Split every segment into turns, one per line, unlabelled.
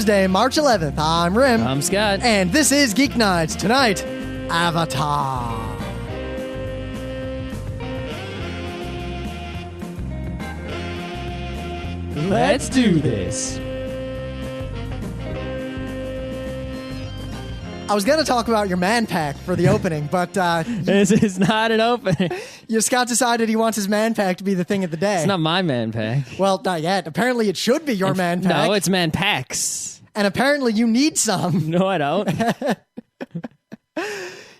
Thursday, March 11th. I'm Rim.
I'm Scott.
And this is Geeknights. Tonight, Avatar.
Let's do this.
I was going to talk about your man pack for the opening, but
This is not an opening.
Scott decided he wants his man pack to be the thing of the day.
It's not my man pack.
Well, not yet. Apparently, it should be your man pack.
No, it's man packs.
And apparently, you need some.
No, I don't.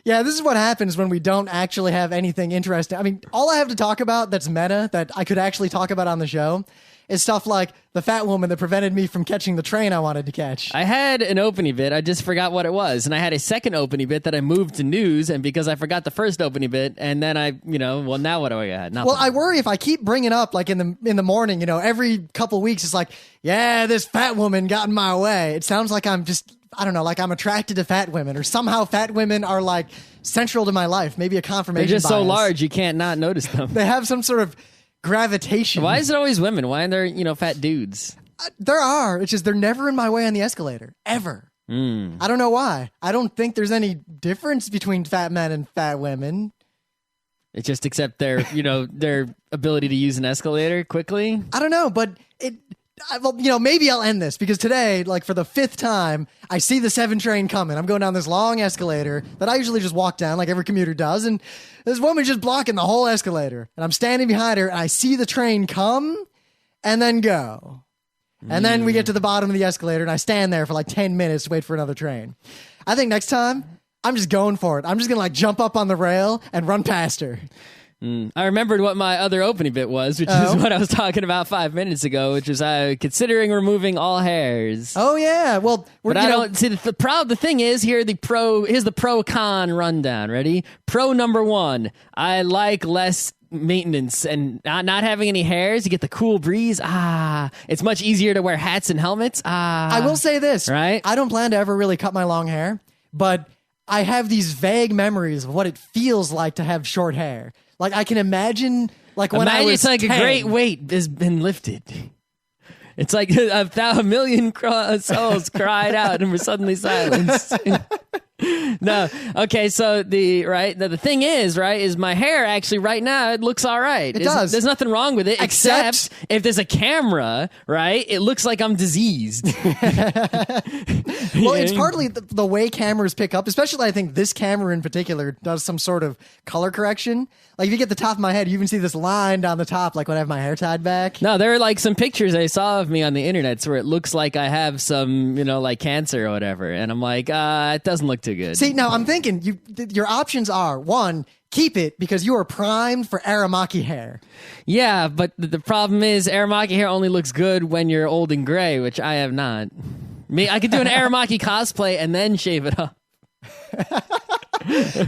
Yeah, this is what happens when we don't actually have anything interesting. I mean, all I have to talk about that's meta, that I could actually talk about on the show, is stuff like the fat woman that prevented me from catching the train I wanted to catch.
I had an opening bit. I just forgot what it was. And I had a second opening bit that I moved to news. And because I forgot the first opening bit, and then well, now what do I got? Nothing.
Well, I worry if I keep bringing up, like, in the morning, every couple weeks, it's like, yeah, this fat woman got in my way. It sounds like I'm just, I don't know, like I'm attracted to fat women, or somehow fat women are, like, central to my life. Maybe a confirmation
They're just
bias.
so large, you can't not notice them.
They have some sort of gravitation.
Why is it always women? Why aren't there, fat dudes?
There are. It's just they're never in my way on the escalator. Ever. I don't know why. I don't think there's any difference between fat men and fat women.
It's just except their, their ability to use an escalator quickly.
I don't know, but maybe I'll end this because today, like for the fifth time, I see the 7 train coming. I'm going down this long escalator that I usually just walk down like every commuter does. And this woman's just blocking the whole escalator. And I'm standing behind her and I see the train come and then go. And then we get to the bottom of the escalator and I stand there for like 10 minutes to wait for another train. I think next time I'm just going for it. I'm just going to like jump up on the rail and run past her.
I remembered what my other opening bit was, which is what I was talking about 5 minutes ago, which is considering removing all hairs.
Oh yeah, well,
but I don't see the thing is here's the pro con rundown. Ready? Pro number 1: I like less maintenance and not having any hairs. You get the cool breeze. It's much easier to wear hats and helmets.
I will say this,
right?
I don't plan to ever really cut my long hair, but I have these vague memories of what it feels like to have short hair. Like I can imagine, like when I was
it's like
10.
a great weight has been lifted. It's like a million souls cried out and were suddenly silenced. No, okay. So the thing is, is my hair actually right now it looks all right.
It does.
There's nothing wrong with it, except if there's a camera, right? It looks like I'm diseased.
Well, it's partly the way cameras pick up, especially I think this camera in particular does some sort of color correction. Like if you get the top of my head, you even see this line down the top, like when I have my hair tied back.
No, there are like some pictures I saw of me on the internet where it looks like I have some, like cancer or whatever. And I'm like, it doesn't look too good.
See, now I'm thinking your options are 1, keep it because you are primed for Aramaki hair.
Yeah, but the problem is Aramaki hair only looks good when you're old and gray, which I have not. I could do an Aramaki cosplay and then shave it up.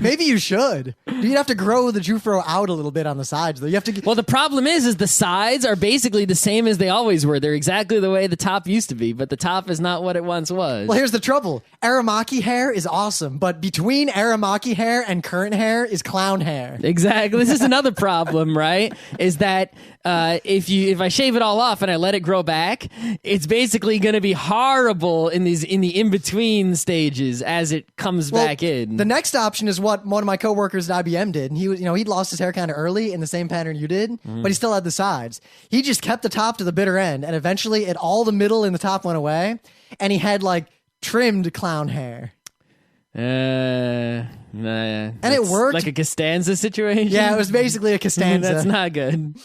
Maybe you should. You'd have to grow the Jufro out a little bit on the sides, though. You have to.
Well, the problem is the sides are basically the same as they always were. They're exactly the way the top used to be, but the top is not what it once was.
Well, here's the trouble. Aramaki hair is awesome, but between Aramaki hair and current hair is clown hair.
Exactly. This is another problem, right? Is that if I shave it all off and I let it grow back, it's basically going to be horrible in the in-between stages as it comes back in.
The next option is what one of my coworkers at IBM did. And he'd lost his hair kind of early in the same pattern you did, but he still had the sides. He just kept the top to the bitter end, and eventually all the middle and the top went away, and he had like trimmed clown hair.
And
it worked.
Like a Costanza situation?
Yeah, it was basically a Costanza.
That's not good.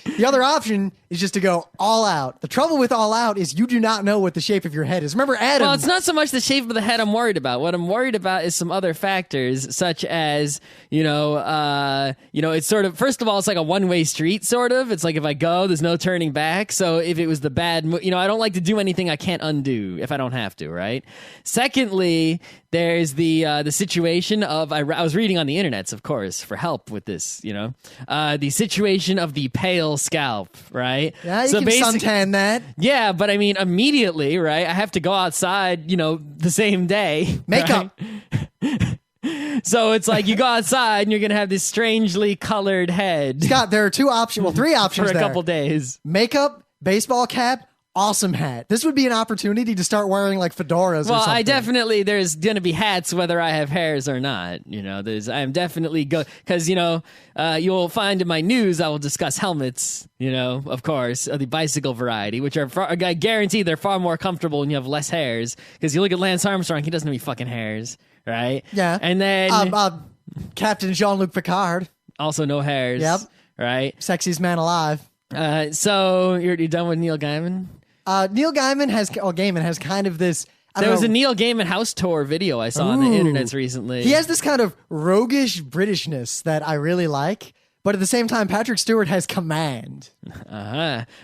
The other option is just to go all out. The trouble with all out is you do not know what the shape of your head is. Remember Adam?
Well, it's not so much the shape of the head I'm worried about. What I'm worried about is some other factors, such as, it's sort of, first of all, it's like a one-way street, sort of. It's like if I go, there's no turning back. So if it was the bad, I don't like to do anything I can't undo if I don't have to, right? Secondly, there's the situation of, I was reading on the internets, of course, for help with this, the situation of the pale scalp, right?
Yeah, you can suntan that.
Yeah, but I mean, immediately, right? I have to go outside, the same day.
Makeup.
Right? So it's like you go outside and you're going to have this strangely colored head.
Scott, there are 2 options, 3 options
for a
there.
couple days.
Makeup, baseball cap, awesome hat. This would be an opportunity to start wearing like fedoras or
Well,
something.
I definitely, there's going to be hats whether I have hairs or not. I'm definitely because, you'll find in my news I will discuss helmets, of course, of the bicycle variety, which are, I guarantee they're far more comfortable when you have less hairs. Because you look at Lance Armstrong, he doesn't have any fucking hairs, right?
Yeah.
And then
Captain Jean-Luc Picard.
Also no hairs.
Yep.
Right?
Sexiest man alive.
So you're done with Neil Gaiman?
Neil Gaiman has kind of this.
There was a Neil Gaiman house tour video I saw on the internets recently.
He has this kind of roguish Britishness that I really like, but at the same time, Patrick Stewart has command.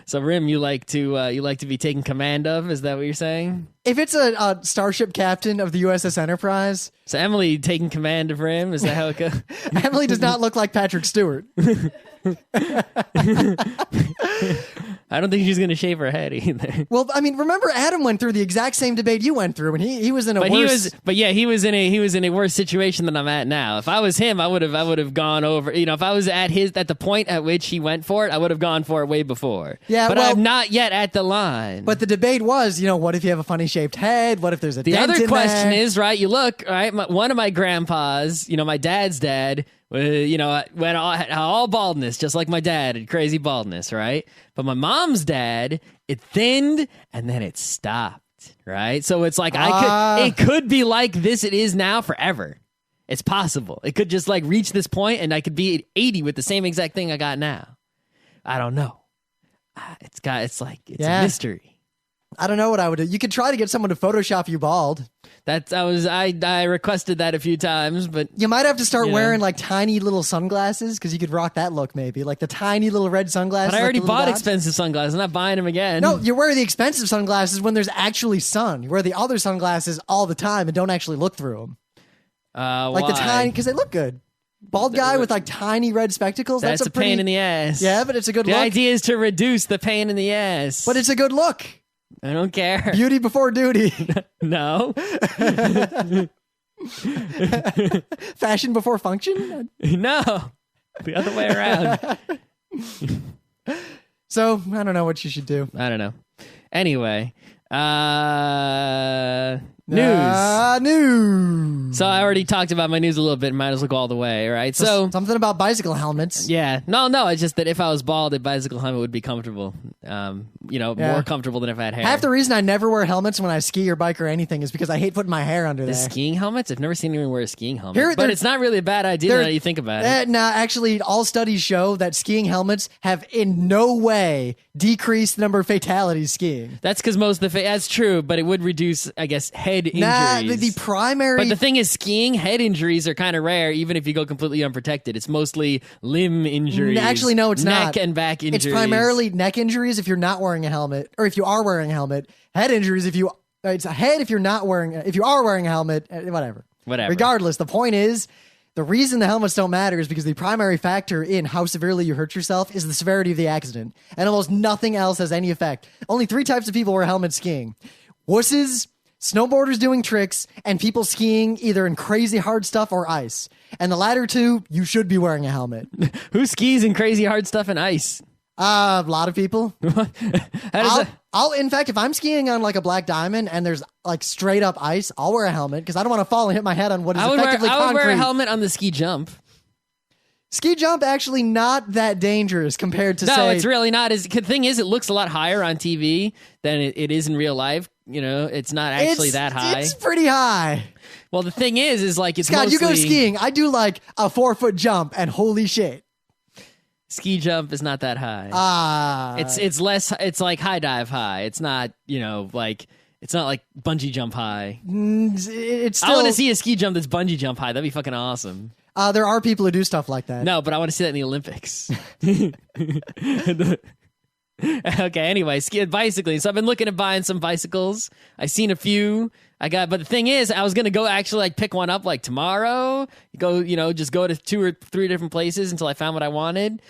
So Rim, you like to be taken command of? Is that what you're saying?
If it's a starship captain of the USS Enterprise,
so Emily taking command of Rim? Is that how it goes?
Emily does not look like Patrick Stewart.
I don't think she's going to shave her head either.
Well, I mean, remember Adam went through the exact same debate you went through, and he was in a worse.
He was in a worse situation than I'm at now. If I was him, I would have gone over. If I was at the point at which he went for it, I would have gone for it way before.
Yeah,
but I'm not yet at the line.
But the debate was, what if you have a funny shaped head? What if there's a
the
dent
other
in
question
there?
is, right? You look right. One of my grandpas, my dad's dad. Went all baldness, just like my dad had crazy baldness, right? But my mom's dad, it thinned and then it stopped, right? So it's like it could be like this. It is now forever. It's possible. It could just like reach this point, and I could be at 80 with the same exact thing I got now. I don't know. It's a mystery.
I don't know what I would do. You could try to get someone to Photoshop you bald.
I requested that a few times, but
you might have to start wearing like tiny little sunglasses because you could rock that look maybe, like the tiny little red sunglasses.
But I already bought
dots.
expensive sunglasses. I'm not buying them again.
No, you wear the expensive sunglasses when there's actually sun. You wear the other sunglasses all the time and don't actually look through them. Like
why?
the tiny, because they look good. Bald guy with like tiny red spectacles.
That's a pain in the ass.
Yeah, but it's a good look.
The idea is to reduce the pain in the ass.
But it's a good look.
I don't care.
Beauty before duty.
No.
Fashion before function?
No. The other way around.
So, I don't know what you should do.
I don't know. Anyway,
news.
So I already talked about my news a little bit. Might as well go all the way, right? So
something about bicycle helmets.
Yeah. No. It's just that if I was bald, a bicycle helmet would be comfortable. More comfortable than if I had hair.
Half the reason I never wear helmets when I ski or bike or anything is because I hate putting my hair under there.
Skiing helmets? I've never seen anyone wear a skiing helmet. But it's not really a bad idea now that you think about it.
No, actually, all studies show that skiing helmets have in no way decreased the number of fatalities skiing.
That's because most of that's true, but it would reduce, I guess, head injuries.
The primary...
But the thing is, skiing head injuries are kind of rare, even if you go completely unprotected. It's mostly limb injuries.
Actually, no, it's
neck
not.
Neck and back injuries.
It's primarily neck injuries if you're not wearing a helmet, or if you are wearing a helmet. Head injuries if you... It's a head if you're not wearing... If you are wearing a helmet, whatever. Regardless, the point is, the reason the helmets don't matter is because the primary factor in how severely you hurt yourself is the severity of the accident. And almost nothing else has any effect. Only 3 types of people wear helmets skiing. Wusses, snowboarders doing tricks, and people skiing either in crazy hard stuff or ice. And the latter 2, you should be wearing a helmet.
Who skis in crazy hard stuff and ice?
A lot of people. In fact, if I'm skiing on like a black diamond and there's like straight up ice, I'll wear a helmet because I don't want to fall and hit my head on what is effectively concrete.
I would wear a helmet on the ski jump.
Ski jump actually not that dangerous compared to
No, it's really not. The thing is, it looks a lot higher on TV than it is in real life. It's not actually that high.
It's pretty high.
Well, the thing is like it's
Scott,
mostly...
you go skiing. I do like a 4-foot jump, and holy shit.
Ski jump is not that high. It's less. It's like high dive high. It's not. It's not like bungee jump high.
It's still...
I want to see a ski jump that's bungee jump high. That'd be fucking awesome.
There are people who do stuff like that.
No, but I want to see that in the Olympics. Okay. Anyway, bicycling. So I've been looking at buying some bicycles. I've seen a few. But the thing is, I was gonna go actually like pick one up like tomorrow. Just go to 2 or 3 different places until I found what I wanted.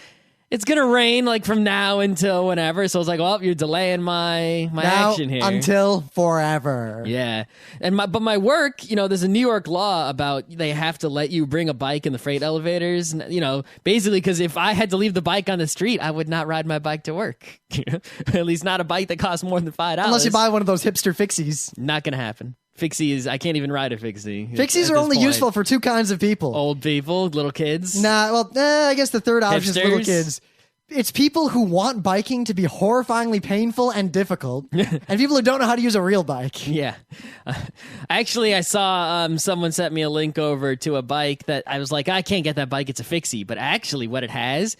it's gonna rain like from now until whenever. So I was like, well, you're delaying my
Now,
action here
until forever.
Yeah, and my work, there's a New York law about they have to let you bring a bike in the freight elevators. Basically because if I had to leave the bike on the street, I would not ride my bike to work. At least not a bike that costs more than $5.
Unless you buy one of those hipster fixies.
Not gonna happen. Fixie I can't even ride a fixie.
Fixies are only useful for two kinds of people.
Old people, little kids.
Nah, well, I guess the third option is little
Hipsters.
kids. It's people who want biking to be horrifyingly painful and difficult, and people who don't know how to use a real bike.
Yeah. Actually, I saw someone sent me a link over to a bike that I was like, I can't get that bike. It's a fixie. But actually, what it has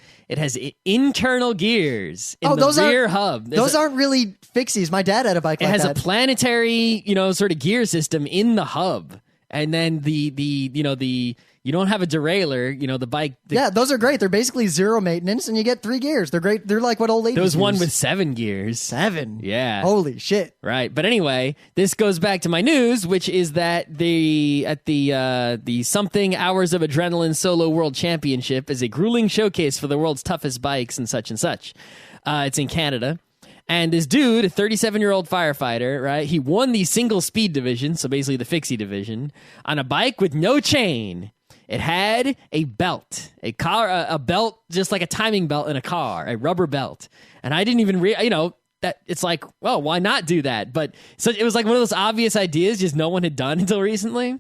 internal gears in the rear hub.
Those aren't really fixies. My dad had a bike like that.
It has a planetary, sort of gear system in the hub. And then you don't have a derailleur, the bike.
Yeah, those are great. They're basically zero maintenance, and you get 3 gears. They're great. They're like what old ladies
There was
use.
one with 7 gears.
7?
Yeah.
Holy shit.
Right. But anyway, this goes back to my news, which is that the Something Hours of Adrenaline Solo World Championship is a grueling showcase for the world's toughest bikes and such and such. It's in Canada. And this dude, a 37-year-old firefighter, right? He won the single speed division, so basically the fixie division, on a bike with no chain. It had a belt, a belt just like a timing belt in a car, a rubber belt. And I didn't even that it's like, well, why not do that? But so it was like one of those obvious ideas just no one had done until recently.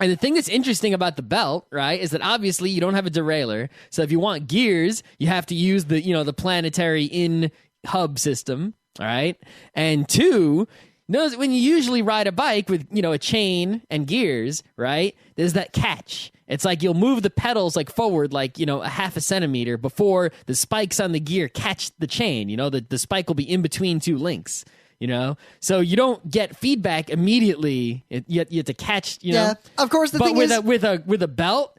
And the thing that's interesting about the belt, right, is that obviously you don't have a derailleur. So if you want gears, you have to use the planetary in hub system, all right? And 2, notice when you usually ride a bike with, a chain and gears, right, there's that catch. It's like you'll move the pedals like forward like, a half a centimeter before the spikes on the gear catch the chain. The spike will be in between 2 links. So you don't get feedback immediately. You have to catch,
Yeah, of course.
But with a belt,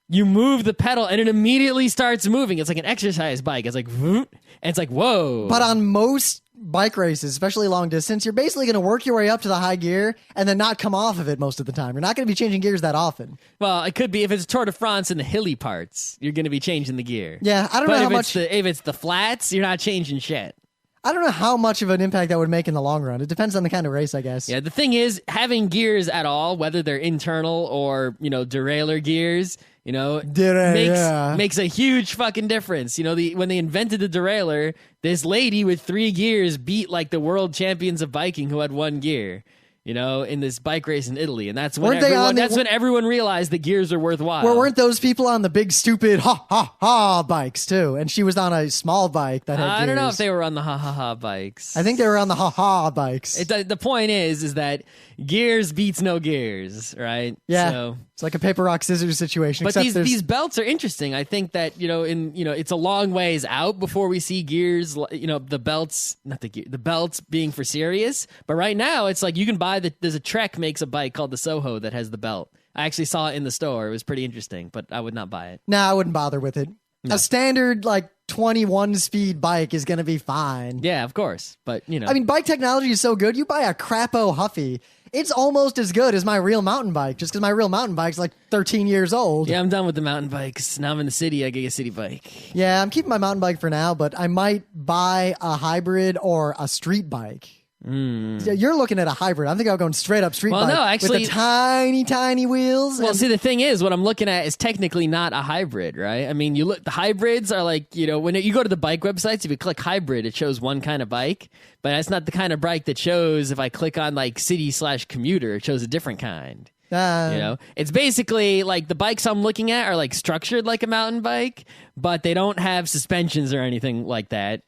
you move the pedal and it immediately starts moving. It's like an exercise bike. It's like, and it's like, whoa.
But on most bike races, especially long distance, you're basically going to work your way up to the high gear and then not come off of it most of the time. You're not going to be changing gears that often.
Well, it could be if it's Tour de France in the hilly parts, you're going to be changing the gear.
Yeah, I don't know how much.
If it's the flats, you're not changing shit.
I don't know how much of an impact that would make in the long run. It depends on the kind of race, I guess.
Yeah, the thing is, having gears at all, whether they're internal or, derailleur gears, makes a huge fucking difference. When they invented the derailleur, this lady with 3 gears beat like the world champions of biking who had 1 gear. In this bike race in Italy. And that's when when everyone realized the gears are worthwhile.
Well, weren't those people on the big, stupid ha-ha-ha bikes, too? And she was on a small bike that had gears.
I don't know if they were on the ha-ha-ha bikes.
I think they were on the ha-ha bikes.
The point is that gears beats no gears, right?
Yeah.
So,
it's like a paper, rock, scissors situation.
But these belts are interesting. I think that, it's a long ways out before we see gears, the belts, the belts being for serious. But right now, it's like you can buy there's a Trek makes a bike called the Soho that has the belt. I actually saw it in the store. It was pretty interesting, but I would not buy it.
No, I wouldn't bother with it. No. A standard, 21 speed bike is going to be fine.
Yeah, of course. But,
I mean, bike technology is so good. You buy a crapo Huffy, it's almost as good as my real mountain bike, just because my real mountain bike's 13 years old.
Yeah, I'm done with the mountain bikes. Now I'm in the city, I get a city bike.
Yeah, I'm keeping my mountain bike for now, but I might buy a hybrid or a street bike. You're looking at a hybrid. I'm thinking I'm going straight up street bike.
No, actually,
with the tiny, tiny wheels.
Well, see, the thing is, what I'm looking at is technically not a hybrid, right? I mean, the hybrids are when you go to the bike websites, if you click hybrid, it shows one kind of bike, but that's not the kind of bike that shows if I click on city/commuter, it shows a different kind. It's basically the bikes I'm looking at are structured like a mountain bike, but they don't have suspensions or anything like that,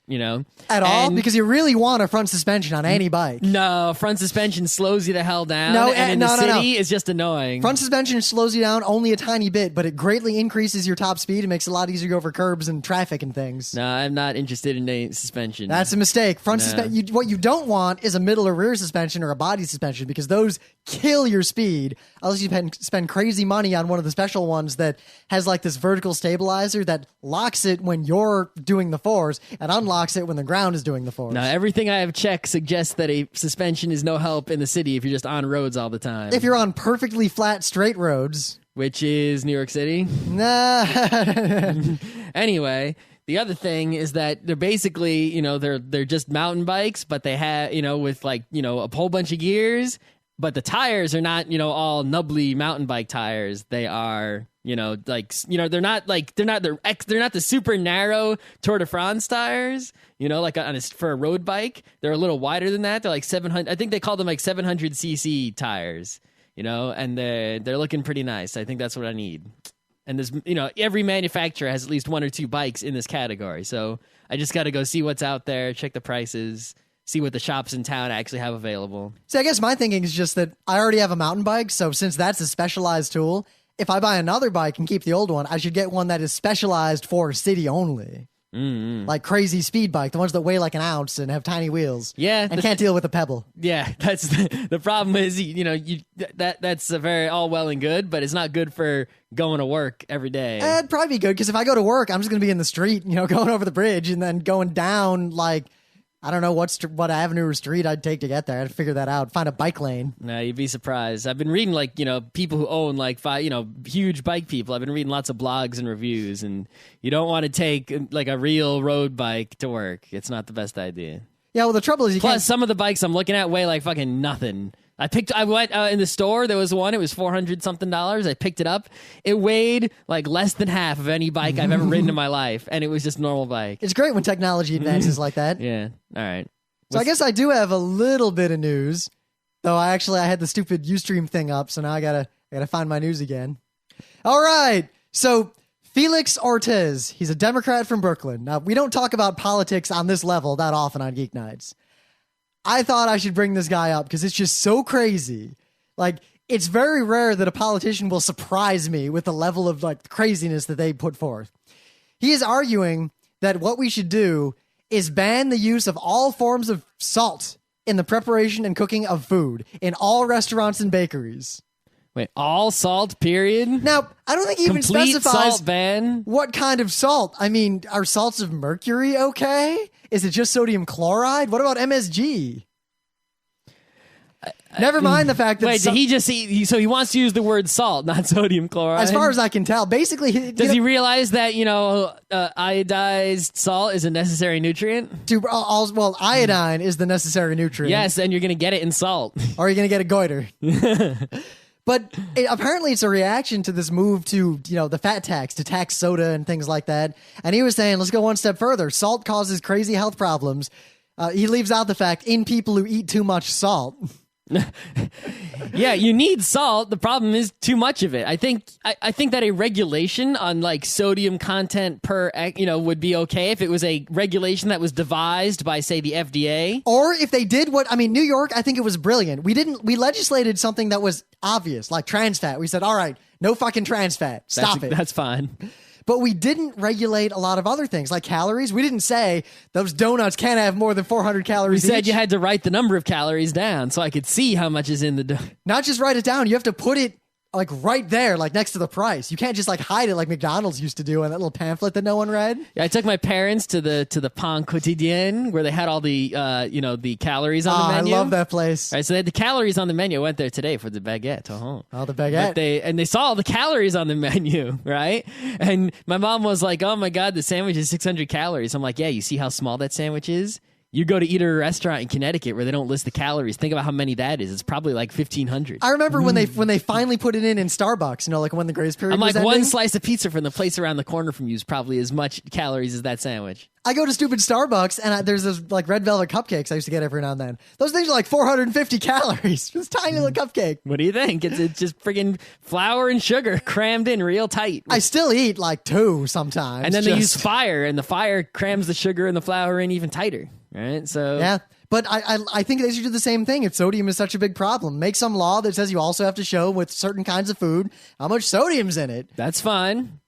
At all? Because you really want a front suspension on any bike.
No, front suspension slows you the hell down.
No,
and in the city, it's just annoying.
Front suspension slows you down only a tiny bit, but it greatly increases your top speed and makes it a lot easier to go over curbs and traffic and things.
No, I'm not interested in a suspension.
That's a mistake. What you don't want is a middle or rear suspension or a body suspension, because those kill your speed unless you spend crazy money on one of the special ones that has this vertical stabilizer that locks it when you're doing the force and unlocks it when the ground is doing the force.
No, everything I have checked suggests that a suspension is no help in the city if you're just on roads all the time.
If you're on perfectly flat, straight roads.
Which is New York City?
Nah.
Anyway, The other thing is that they're basically, they're just mountain bikes, but they have, with like, a whole bunch of gears, but the tires are not, all nubbly mountain bike tires. They are, they're not the super narrow Tour de France tires, like for a road bike. They're a little wider than that. They're like 700. I think they call them like 700cc tires, and they're looking pretty nice. I think that's what I need. And there's, every manufacturer has at least one or two bikes in this category. So I just got to go see what's out there, check the prices, see what the shops in town actually have available.
See, I guess my thinking is just that I already have a mountain bike. So since that's a specialized tool, if I buy another bike and keep the old one, I should get one that is specialized for city only. Mm-hmm. Like crazy speed bike, the ones that weigh like an ounce and have tiny wheels.
Yeah.
And can't deal with a pebble.
Yeah, that's the problem is, that's a very all well and good, but it's not good for going to work every day.
It'd probably be good because if I go to work, I'm just going to be in the street, going over the bridge and then going down like, I don't know what avenue or street I'd take to get there. I'd figure that out. Find a bike lane.
No, you'd be surprised. I've been reading people who own like huge bike people. I've been reading lots of blogs and reviews, and you don't want to take like a real road bike to work. It's not the best idea.
Yeah, well, the trouble is
Plus, some of the bikes I'm looking at weigh like fucking nothing. I went in the store. There was one. It was $400 something. I picked it up. It weighed like less than half of any bike I've ever ridden in my life, and it was just a normal bike.
It's great when technology advances like that.
Yeah. All right.
So I guess I do have a little bit of news, though. I had the stupid Ustream thing up, so now I gotta find my news again. All right. So Felix Ortiz, he's a Democrat from Brooklyn. Now we don't talk about politics on this level that often on Geeknights. I thought I should bring this guy up because it's just so crazy. Like, it's very rare that a politician will surprise me with the level of like craziness that they put forth. He is arguing that what we should do is ban the use of all forms of salt in the preparation and cooking of food in all restaurants and bakeries.
Wait, all salt, period?
Now, I don't think he even
Complete
specifies
salt ban?
What kind of salt. I mean, are salts of mercury okay? Is it just sodium chloride? What about MSG? Never mind the fact that...
Wait, did he just see... So he wants to use the word salt, not sodium chloride?
As far as I can tell. Basically...
Does he realize that, iodized salt is a necessary nutrient?
Well, iodine is the necessary nutrient.
Yes, and you're going to get it in salt.
Or you're going to get a goiter. But apparently it's a reaction to this move to, the fat tax, to tax soda and things like that. And he was saying, let's go one step further. Salt causes crazy health problems. He leaves out the fact in people who eat too much salt.
Yeah, you need salt. The problem is too much of it. I think that a regulation on like sodium content per would be okay if it was a regulation that was devised by, say, the FDA.
Or if they did New York, I think it was brilliant. We legislated something that was obvious, like trans fat. We said, all right, no fucking trans fat. Stop it.
That's fine.
But we didn't regulate a lot of other things, like calories. We didn't say those donuts can't have more than 400 calories
We said
each.
You had to write the number of calories down so I could see how much is in the donut.
Not just write it down. You have to put it like right there, like next to the price. You can't just like hide it like McDonald's used to do in that little pamphlet that no one read.
Yeah, I took my parents to the Pain Quotidien where they had all the the calories on the menu.
I love that place.
All right, so they had the calories on the menu. I went there today for the baguette.
Oh, the baguette.
But they saw all the calories on the menu, right? And my mom was like, "Oh my god, the sandwich is 600 calories." I'm like, "Yeah, you see how small that sandwich is?" You go to eat at a restaurant in Connecticut where they don't list the calories. Think about how many that is. It's probably like 1,500.
I remember when they finally put it in Starbucks, like when the grace period
I'm like,
was
one
ending.
slice of pizza from the place around the corner from you is probably as much calories as that sandwich.
I go to stupid Starbucks and there's those like red velvet cupcakes I used to get every now and then. Those things are like 450 calories. Just tiny little cupcake.
What do you think? It's just friggin' flour and sugar crammed in real tight.
I still eat like 2 sometimes.
And then they use fire, and the fire crams the sugar and the flour in even tighter. Right? So
yeah. But I think they should do the same thing if sodium is such a big problem. Make some law that says you also have to show with certain kinds of food how much sodium's in it.
That's fine.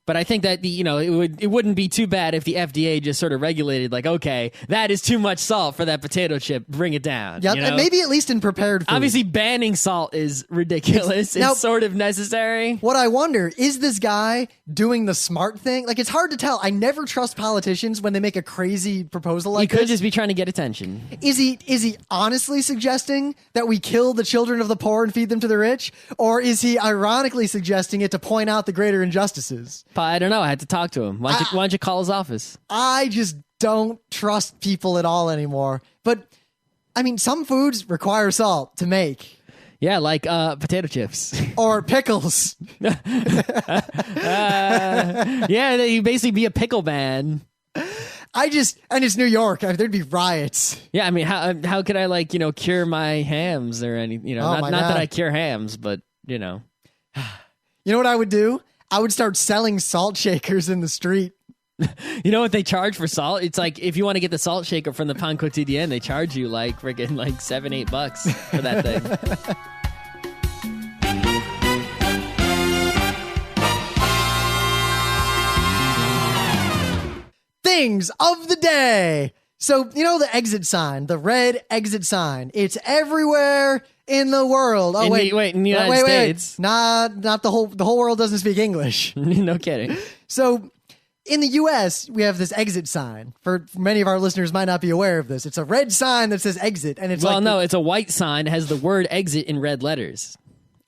But I think that it wouldn't be too bad if the FDA just sort of regulated, like, okay, that is too much salt for that potato chip. Bring it down.
Yeah, and maybe at least in prepared food.
Obviously, banning salt is ridiculous. It's sort of necessary.
What I wonder, is this guy doing the smart thing? Like, it's hard to tell. I never trust politicians when they make a crazy proposal like
this. He could
this.
just be trying to get attention.
Is he honestly suggesting that we kill the children of the poor and feed them to the rich? Or is he ironically suggesting it to point out the greater injustices?
I don't know. I had to talk to him. Why don't you call his office?
I just don't trust people at all anymore. But, I mean, some foods require salt to make.
Yeah, like potato chips.
Or pickles.
Yeah, you basically be a pickle man.
And it's New York. There'd be riots.
Yeah, I mean, how could I cure my hams or anything? Not that I cure hams, but
You know what I would do? I would start selling salt shakers in the street.
You know what they charge for salt? It's like if you want to get the salt shaker from the Pan Quotidien, they charge you freaking $7-8 for that thing.
Things of the day. So, the exit sign, the red exit sign. It's everywhere in the world. Oh, wait,
in the United States.
Not the whole world doesn't speak English.
No kidding.
So, in the U.S., we have this exit sign. For many of our listeners might not be aware of this. It's a red sign that says exit, and it's
it's a white sign that has the word exit in red letters.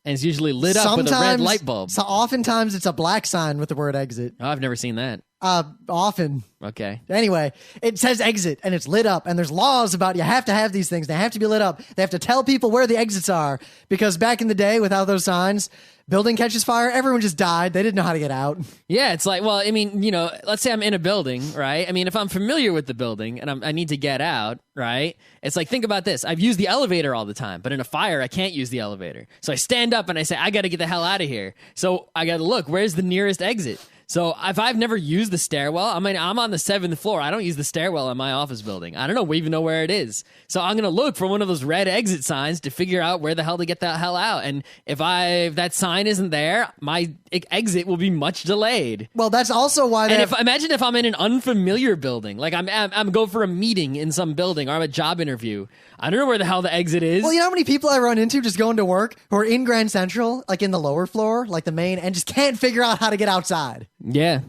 And it's usually lit up with a red light bulb.
So oftentimes it's a black sign with the word exit.
Oh, I've never seen that.
Often.
Okay.
Anyway, it says exit and it's lit up, and there's laws about you have to have these things. They have to be lit up. They have to tell people where the exits are, because back in the day, without those signs, building catches fire, everyone just died. They didn't know how to get out.
Yeah, it's like, well, I mean, let's say I'm in a building, right? I mean, if I'm familiar with the building and I need to get out, right? It's like, think about this. I've used the elevator all the time, but in a fire, I can't use the elevator. So I stand up and I say, I got to get the hell out of here. So I got to look, where's the nearest exit? So if I've never used the stairwell, I'm on the 7th floor. I don't use the stairwell in my office building. I don't even know where it is. So I'm going to look for one of those red exit signs to figure out where the hell to get the hell out. And if that sign isn't there, my exit will be much delayed.
Well, that's also why.
Imagine if I'm in an unfamiliar building, like I'm going for a meeting in some building or I'm a job interview. I don't know where the hell the exit is.
Well, you know how many people I run into just going to work who are in Grand Central, like in the lower floor, like the main, and just can't figure out how to get outside.
Yeah.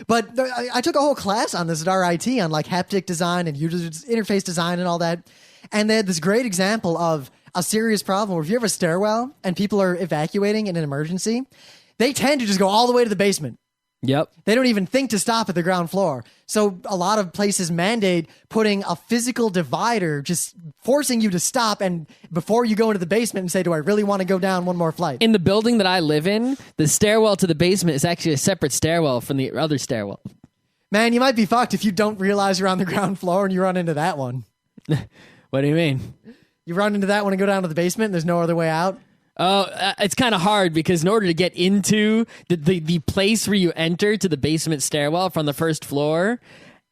But I took a whole class on this at RIT on haptic design and user interface design and all that. And they had this great example of a serious problem where if you have a stairwell and people are evacuating in an emergency, they tend to just go all the way to the basement.
Yep.
They don't even think to stop at the ground floor. So a lot of places mandate putting a physical divider, just forcing you to stop and before you go into the basement and say, do I really want to go down one more flight?
In the building that I live in, the stairwell to the basement is actually a separate stairwell from the other stairwell.
Man, you might be fucked if you don't realize you're on the ground floor and you run into that one.
What do you mean?
You run into that one and go down to the basement and there's no other way out?
Oh, it's kind of hard because in order to get into the place where you enter to the basement stairwell from the first floor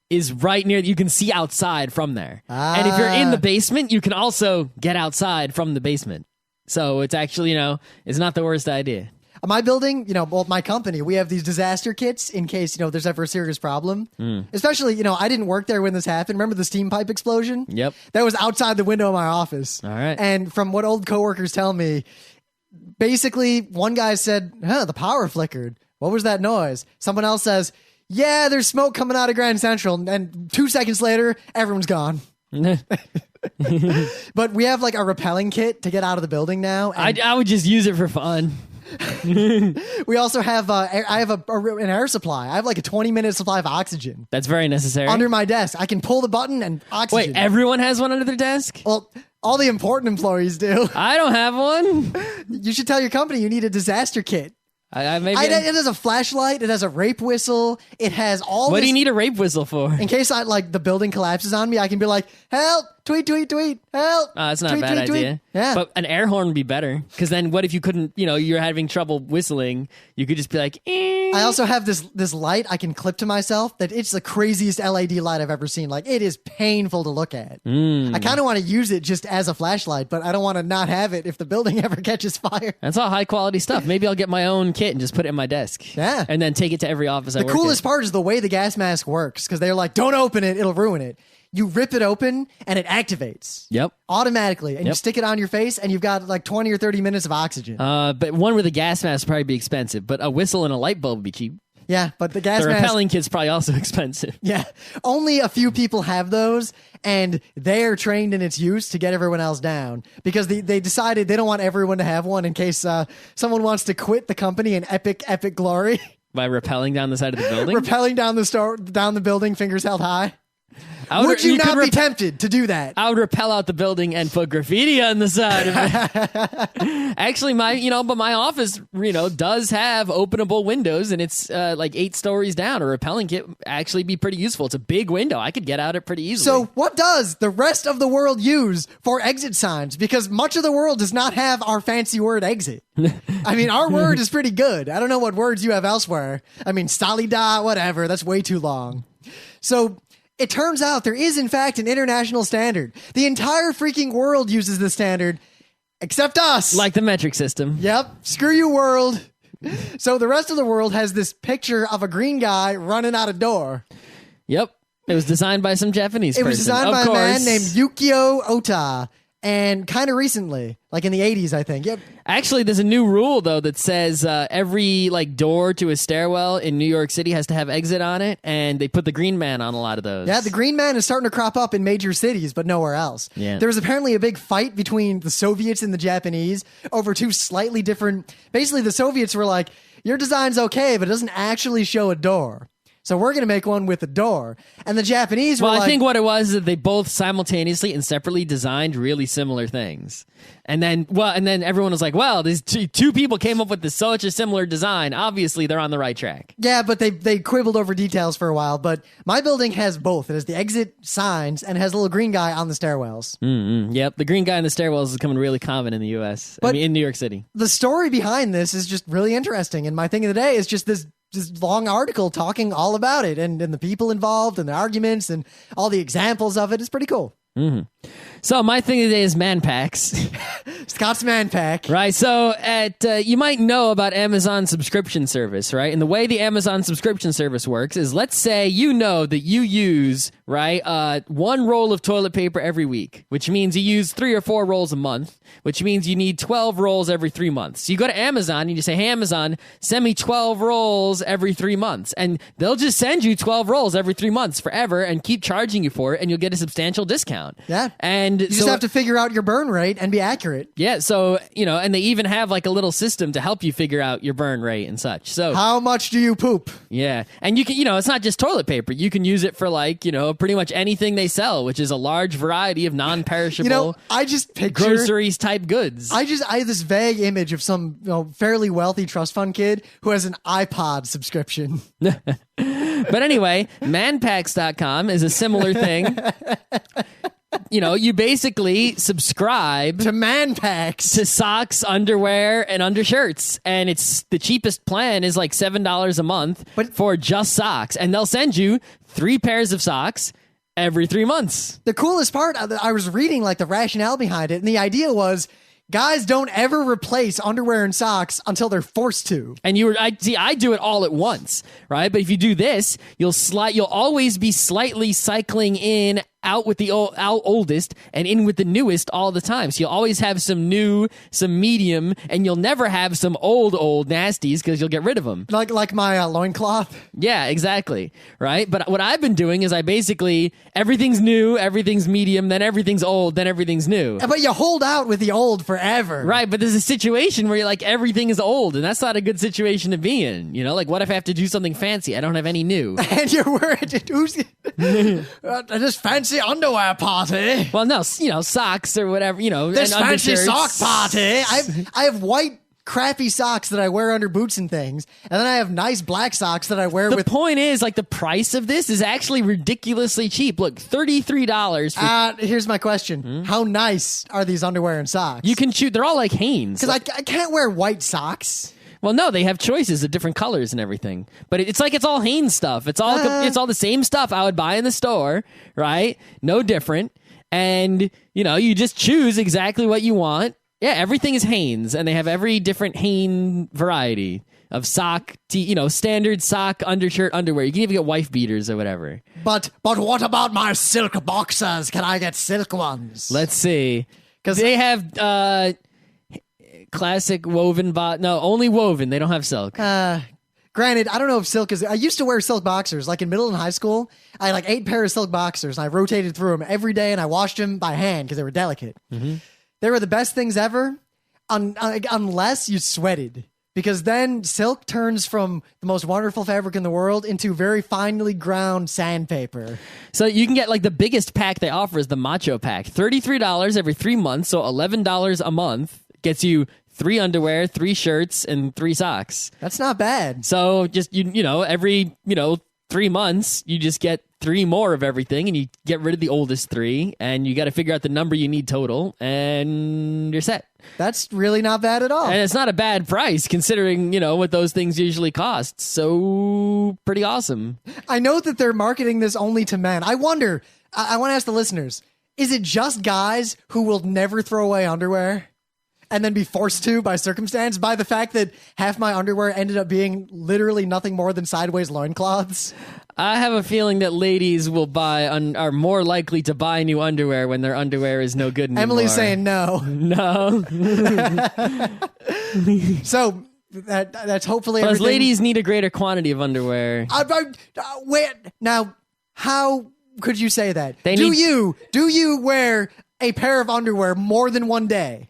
is right near, you can see outside from there. And if you're in the basement, you can also get outside from the basement. So it's actually, it's not the worst idea.
My building, my company, we have these disaster kits in case, there's ever a serious problem. Especially, I didn't work there when this happened. Remember the steam pipe explosion?
Yep.
That was outside the window of my office.
All right.
And from what old coworkers tell me, basically one guy said, the power flickered. What was that noise? Someone else says, yeah, there's smoke coming out of Grand Central. And 2 seconds later, everyone's gone. But we have a rappelling kit to get out of the building now.
I would just use it for fun.
We also have I have an air supply. I have a 20-minute supply of oxygen.
That's very necessary.
Under my desk. I can pull the button and oxygen.
Wait, everyone has one under their desk?
Well, all the important employees do.
I don't have one.
You should tell your company you need a disaster kit. It has a flashlight. It has a rape whistle. It has all.
What do you need a rape whistle for?
In case the building collapses on me, I can be like, help, tweet, tweet, tweet, help.
Oh, that's not
tweet,
a bad
tweet,
idea.
Tweet. Yeah.
But an air horn would be better. Because then what if you couldn't, you're having trouble whistling, you could just be like,
I also have this light I can clip to myself that it's the craziest LED light I've ever seen. It is painful to look at. I kind of want to use it just as a flashlight, but I don't want to not have it if the building ever catches fire.
That's all high quality stuff. Maybe I'll get my own kit and just put it in my desk.
Yeah.
And then take it to every office I work in.
The coolest part is the way the gas mask works, because they're like, don't open it, it'll ruin it. You rip it open and it activates.
Yep.
Automatically. And you stick it on your face and you've got 20 or 30 minutes of oxygen.
But one with a gas mask would probably be expensive, but a whistle and a light bulb would be cheap.
Yeah, but the gas
mask...
The
repelling kit's probably also expensive.
Yeah. Only a few people have those, and they're trained in its use to get everyone else down. Because they decided they don't want everyone to have one in case someone wants to quit the company in epic glory.
By rappelling down the side of the building?
Rappelling down the building, fingers held high. Would you not be tempted to do that?
I would rappel out the building and put graffiti on the side of it. Actually, my office, does have openable windows, and it's like 8 stories down. A rappelling kit actually be pretty useful. It's a big window. I could get out it pretty easily.
So what does the rest of the world use for exit signs? Because much of the world does not have our fancy word exit. I mean, our word is pretty good. I don't know what words you have elsewhere. I mean, salida, whatever. That's way too long. So it turns out there is, in fact, an international standard. The entire freaking world uses this standard, except us.
Like the metric system.
Yep. Screw you, world. So the rest of the world has this picture of a green guy running out a door.
Yep. It was designed by some Japanese person.
It was designed by a man named Yukio Ota. And kind of recently, like in the 80s, I think. Yep.
Actually, there's a new rule, though, that says every door to a stairwell in New York City has to have exit on it, and they put the green man on a lot of those.
Yeah, the green man is starting to crop up in major cities, but nowhere else.
Yeah.
There was apparently a big fight between the Soviets and the Japanese over 2 slightly different... Basically, the Soviets were like, your design's okay, but it doesn't actually show a door. So we're going to make one with a door. And the Japanese were
I think what it was is that they both simultaneously and separately designed really similar things. And then everyone was like, well, these two people came up with such a similar design. Obviously, they're on the right track.
Yeah, but they quibbled over details for a while. But my building has both. It has the exit signs and it has a little green guy on the stairwells.
Mm-hmm. Yep, the green guy on the stairwells is becoming really common in the U.S. In New York City.
The story behind this is just really interesting. And my thing of the day is just this long article talking all about it and the people involved and the arguments and all the examples of it. It's pretty cool.
Mm-hmm. So my thing today is man packs.
Scott's man pack.
Right. So you might know about Amazon subscription service, right? And the way the Amazon subscription service works is, let's say you know that you use, right, 1 roll of toilet paper every week, which means you use 3 or 4 rolls a month, which means you need 12 rolls every 3 months. So you go to Amazon and you say, hey, Amazon, send me 12 rolls every 3 months. And they'll just send you 12 rolls every 3 months forever and keep charging you for it, and you'll get a substantial discount.
Yeah.
And
you just have to figure out your burn rate and be accurate.
Yeah, so, and they even have like a little system to help you figure out your burn rate and such. So
how much do you poop?
Yeah. And you can, it's not just toilet paper. You can use it for pretty much anything they sell, which is a large variety of non-perishable
I just picture
groceries type goods.
I have this vague image of some fairly wealthy trust fund kid who has an iPod subscription.
But anyway, manpacks.com is a similar thing. You basically subscribe
to man packs,
to socks, underwear, and undershirts. And it's the cheapest plan is like $7 a month for just socks. And they'll send you 3 pairs of socks every 3 months.
The coolest part, I was reading the rationale behind it, and the idea was guys don't ever replace underwear and socks until they're forced to.
And I do it all at once, right? But if you do this, you'll always be slightly cycling in, out with the oldest and in with the newest all the time. So you'll always have some new, some medium, and you'll never have some old nasties because you'll get rid of them.
Like my loincloth?
Yeah, exactly. Right? But what I've been doing is everything's new, everything's medium, then everything's old, then everything's new.
But you hold out with the old forever.
Right, but there's a situation where you're like, everything is old, and that's not a good situation to be in. What if I have to do something fancy? I don't have any new.
And you're worried, this fancy underwear party.
Well, no, socks or whatever,
this
and
fancy
undershirts.
sock party. I have white crappy socks that I wear under boots and things, and then I have nice black socks that I wear with...
The point is, the price of this is actually ridiculously cheap. Look, $33 for...
Here's my question. How nice are these underwear and socks?
You can choose. They're all like Hanes.
Because I can't wear white socks.
Well, no, they have choices of different colors and everything. But it's all Hanes stuff. It's all the same stuff I would buy in the store, right? No different. And, you just choose exactly what you want. Yeah, everything is Hanes, and they have every different Hanes variety of sock, standard sock, undershirt, underwear. You can even get wife beaters or whatever.
But what about my silk boxers? Can I get silk ones?
Let's see. Because they have... classic woven no, only woven. They don't have silk.
Granted, I don't know if silk is... I used to wear silk boxers. In middle and high school, I had 8 pairs of silk boxers, and I rotated through them every day, and I washed them by hand because they were delicate. Mm-hmm. They were the best things ever, unless you sweated. because then silk turns from the most wonderful fabric in the world into very finely ground sandpaper.
So you can get like the biggest pack they offer is the Macho Pack. $33 every 3 months, so $11 a month gets you 3 underwear, 3 shirts, and 3 socks.
That's not bad.
So just every 3 months you just get 3 more of everything, and you get rid of the oldest 3, and you got to figure out the number you need total, and you're set.
That's really not bad at all.
And it's not a bad price considering, what those things usually cost. So pretty awesome.
I know that they're marketing this only to men. I wonder, I want to ask the listeners, is it just guys who will never throw away underwear and then be forced to by circumstance, by the fact that half my underwear ended up being literally nothing more than sideways loincloths?
I have a feeling that ladies are more likely to buy new underwear when their underwear is no good anymore.
Emily's saying no.
No.
So that's hopefully
Plus,
everything.
ladies need a greater quantity of underwear.
Wait, now, how could you say that?
They
do
need-
you wear a pair of underwear more than one day?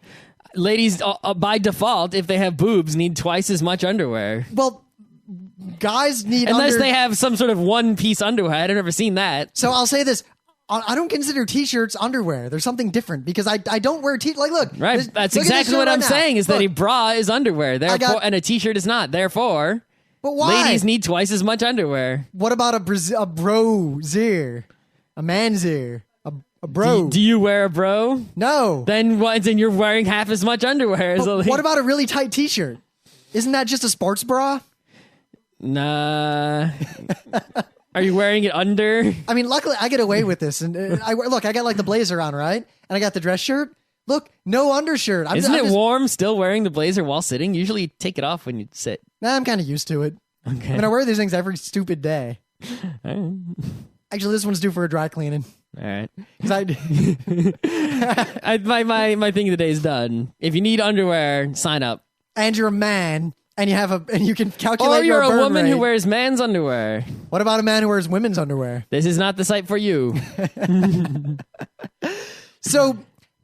Ladies, by default, if they have boobs, need twice as much underwear.
Well, guys need
Unless they have some sort of one-piece underwear. I've never seen that.
So I'll say this. I don't consider t-shirts underwear. There's something different because I don't wear like look.
Right, that's
look
exactly what I'm
now.
saying is that a
Look,
bra is underwear, therefore, and a t-shirt is not. Therefore,
but why?
ladies need twice as much underwear.
What about a brozier? A manzier? A bro?
Do you wear a bro?
No.
Then what? Then you're wearing half as much underwear.
But what about a really tight t-shirt? Isn't that just a sports bra?
Nah. Are you wearing it under?
I mean, luckily I get away with this. And I got like the blazer on, right? And I got the dress shirt. Look, no undershirt.
Isn't it warm still wearing the blazer while sitting? Usually you take it off when you sit.
Nah, I'm kind of used to it.
Okay.
I mean, I wear these things every stupid day. Actually, this one's due for a dry cleaning.
All right.
My
My thing of the day is done. If you need underwear, sign up.
And you're a man, and you can calculate.
Or you're
your
a
burn
woman
rate.
who wears man's underwear.
What about a man who wears women's underwear?
This is not the site for you.
So,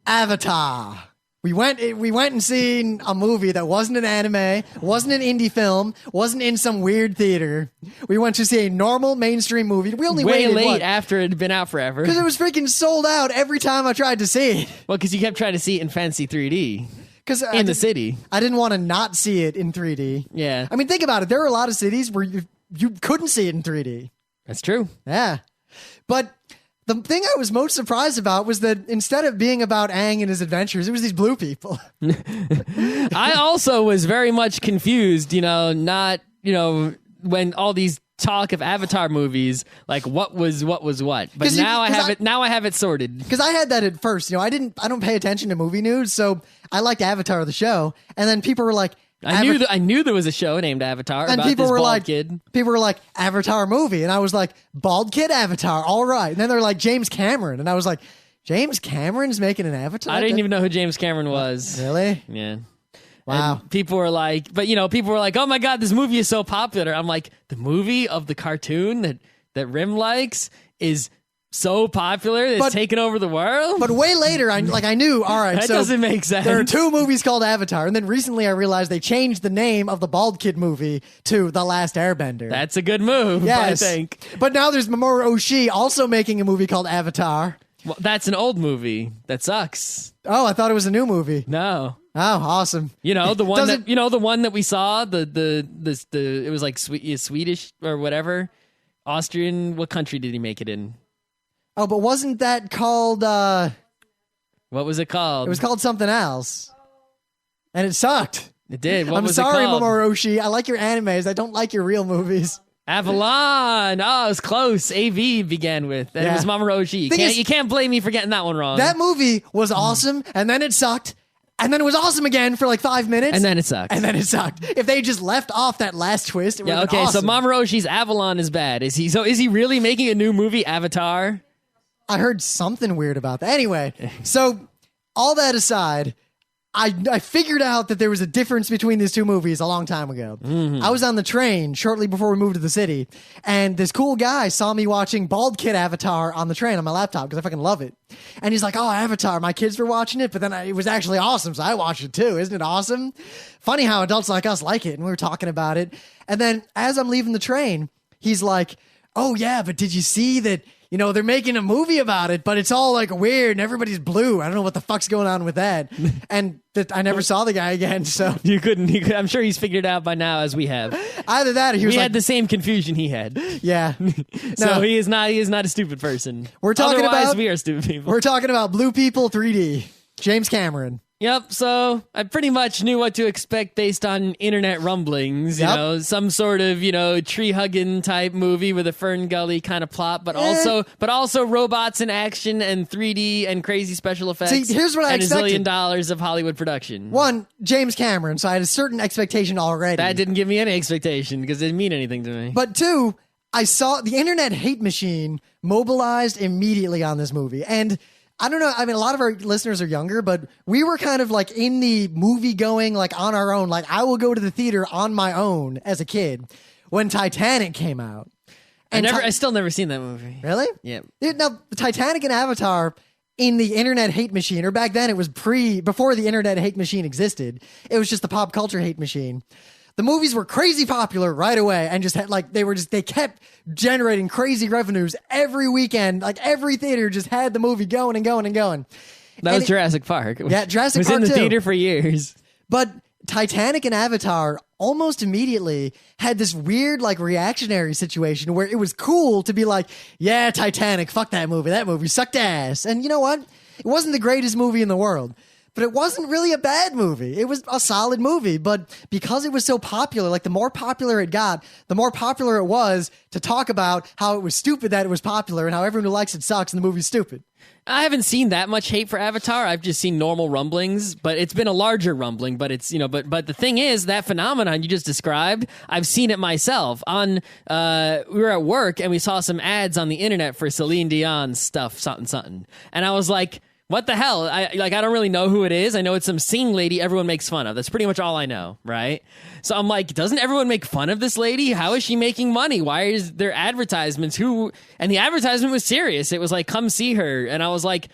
Avatar. We went and seen a movie that wasn't an anime, wasn't an indie film, wasn't in some weird theater. We went to see a normal mainstream movie. We only
Way
waited
late after it had been out forever.
because it was freaking sold out every time I tried to see it.
Well, because you kept trying to see it in fancy 3D
Because
in the city.
I didn't want to not see it in 3D.
Yeah,
I mean, think about it. There are a lot of cities where you couldn't see it in 3D.
that's true.
Yeah. But the thing I was most surprised about was that instead of being about Aang and his adventures, it was these blue people.
I also was very much confused, when all these talk of Avatar movies, like what was what. But now I have it sorted.
Because I had that at first. I don't pay attention to movie news, so I liked Avatar the show. And then people were like,
I knew there was a show named Avatar
and
about
people
this
were
bald
like,
kid.
People were like, Avatar movie. And I was like, bald kid Avatar. All right. And then they're like, James Cameron. And I was like, James Cameron's making an Avatar?
I didn't even know who James Cameron was.
Really?
Yeah.
Wow.
And people were like, oh my God, this movie is so popular. I'm like, the movie of the cartoon that Rim likes is so popular that it's taken over the world?
But way later, I knew, all right,
that
so
doesn't make sense.
there are 2 movies called Avatar, and then recently I realized they changed the name of the bald kid movie to The Last Airbender.
That's a good move,
yes.
I think.
But now there's Mamoru Oshii also making a movie called Avatar.
Well, that's an old movie. That sucks.
Oh, I thought it was a new movie.
No.
Oh, awesome.
The one that we saw, it was like Swedish or whatever. Austrian, what country did he make it in?
Oh, but wasn't that called
What was it called?
It was called something else. And it sucked.
It did. What
I'm
was
sorry,
it called?
Mamoru Oshii. I like your animes. I don't like your real movies.
Avalon. Oh, it was close. AV began with. And It was Mamoru Oshii. You can't blame me for getting that one wrong.
That movie was awesome, and then it sucked. And then it was awesome again for like 5 minutes.
And then it sucked.
If they just left off that last twist, it would have been awesome.
So Mamoru Oshii's Avalon is bad. Is he really making a new movie, Avatar?
I heard something weird about that. Anyway, so all that aside, I figured out that there was a difference between these two movies a long time ago. I was on the train shortly before we moved to the city, and this cool guy saw me watching Bald Kid Avatar on the train on my laptop because I fucking love it. And he's like, "Oh, Avatar, my kids were watching it, but then it was actually awesome, so I watched it too. Isn't it awesome?" Funny how adults like us like it, and we were talking about it. And then as I'm leaving the train, he's like, "Oh yeah, but did you see that, you know, they're making a movie about it, but it's all like weird and everybody's blue. I don't know what the fuck's going on with that." And I never saw the guy again. So
You couldn't. I'm sure he's figured it out by now, as we have.
either that or he was
We
like,
had the same confusion he had.
yeah.
So
No,
he is not a stupid person.
We're talking
Otherwise,
about-
we are stupid people.
we're talking about Blue People 3D. James Cameron.
Yep, so I pretty much knew what to expect based on internet rumblings, you
Yep.
know, some sort of, you know, tree-hugging type movie with a Fern Gully kind of plot, but also robots in action and 3D and crazy special effects.
See, here's what I
and
expected.
$1 zillion of Hollywood production.
One, James Cameron, so I had a certain expectation already.
That didn't give me any expectation because it didn't mean anything to me.
But two, I saw the internet hate machine mobilized immediately on this movie. And I don't know, I mean, a lot of our listeners are younger, but we were kind of like in the movie going, like on our own. Like I will go to the theater on my own as a kid when Titanic came out. And
I still never seen that movie.
Really?
Yeah.
Dude, now, the Titanic and Avatar in the internet hate machine, or back then it was before the internet hate machine existed. It was just the pop culture hate machine. The movies were crazy popular right away and just had like, they kept generating crazy revenues every weekend. Like every theater just had the movie going and going and going.
That
And
was Jurassic Park.
Yeah, Jurassic
was
Park
in the
too.
theater for years.
But Titanic and Avatar almost immediately had this weird like reactionary situation where it was cool to be like, yeah, Titanic, fuck that movie. That movie sucked ass. And you know what? It wasn't the greatest movie in the world, but it wasn't really a bad movie. It was a solid movie, but because it was so popular, like the more popular it got, the more popular it was to talk about how it was stupid that it was popular and how everyone who likes it sucks and the movie's stupid.
I haven't seen that much hate for Avatar. I've just seen normal rumblings, but it's been a larger rumbling. But it's, you know, but the thing is, that phenomenon you just described, I've seen it myself. We were at work and we saw some ads on the internet for Celine Dion's stuff, something, and I was like, what the hell? I don't really know who it is. I know it's some singing lady everyone makes fun of. That's pretty much all I know, right? So I'm like, doesn't everyone make fun of this lady? How is she making money? Why is there advertisements? And the advertisement was serious. It was like, come see her. And I was like,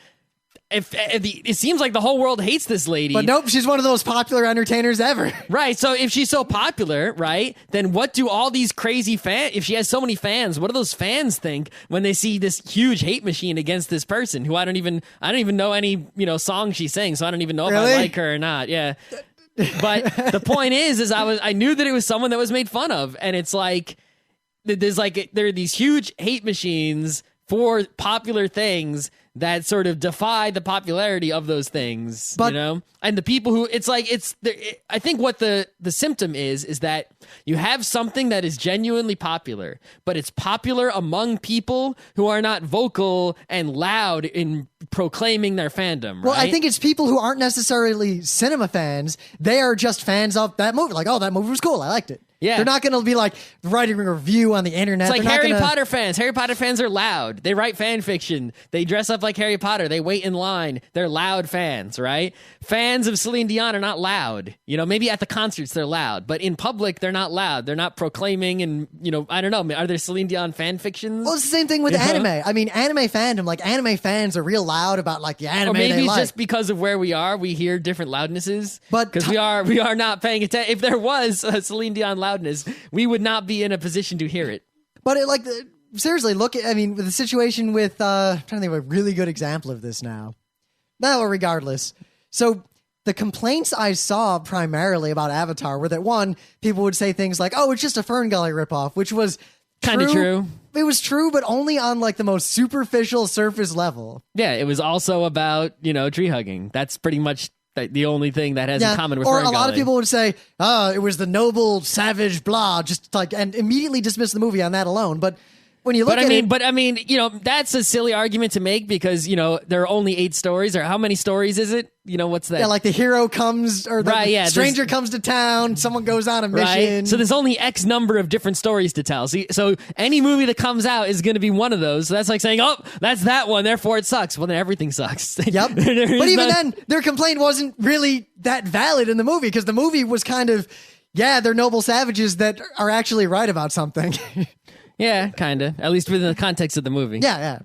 it seems like the whole world hates this lady.
But nope, she's one of those popular entertainers ever.
Right. So if she's so popular, right, then what do all these crazy fans, if she has so many fans, what do those fans think when they see this huge hate machine against this person who I don't even know any, you know, song she sings, so I don't even know if
Really?
I like her or not. Yeah. But the point is I knew that it was someone that was made fun of, and it's like there are these huge hate machines for popular things that sort of defy the popularity of those things,
But-
you know? And the people who, I think what the symptom is that you have something that is genuinely popular, but it's popular among people who are not vocal and loud in proclaiming their fandom, right?
Well, I think it's people who aren't necessarily cinema fans. They are just fans of that movie. Like, oh, that movie was cool. I liked it.
Yeah.
They're not going to be like writing a review on the internet.
It's like
They're not
Harry
gonna-
Potter fans. Harry Potter fans are loud. They write fan fiction. They dress up like Harry Potter. They wait in line. They're loud fans, right? Fans of Celine Dion are not loud. You know, maybe at the concerts they're loud, but in public they're not loud. They're not proclaiming and, you know, I don't know. Are there Celine Dion fan fictions?
Well, it's the same thing with anime. I mean, anime fandom, like anime fans are real loud about like the anime
Or maybe
they
it's
like.
just because of where we are, we hear different loudnesses.
But
because we are not paying attention. If there was a Celine Dion loudness, we would not be in a position to hear it.
But it, like, seriously, look at, I mean, with the situation with, I'm trying to think of a really good example of this now. No, regardless. So the complaints I saw primarily about Avatar were that, one, people would say things like, oh, it's just a Fern Gully ripoff, which was
Kind of true.
It was true, but only on like the most superficial surface level.
Yeah, it was also about, you know, tree hugging. That's pretty much the only thing that has in common with
or
Fern
a lot of
Gully.
people would say, oh, it was the noble, savage, blah, just like, and immediately dismiss the movie on that alone. But when you look at it,
but I mean, that's a silly argument to make because there are only 8 stories, or how many stories is it? What's that?
Yeah, like the hero comes, or the stranger comes to town, someone goes on a mission.
Right. So there's only X number of different stories to tell. So any movie that comes out is going to be one of those. So that's like saying, oh, that's that one, therefore it sucks. Well, then everything sucks.
Yep. But even then, their complaint wasn't really that valid in the movie, because the movie was kind of, they're noble savages that are actually right about something.
Yeah, kind of. At least within the context of the movie.
Yeah.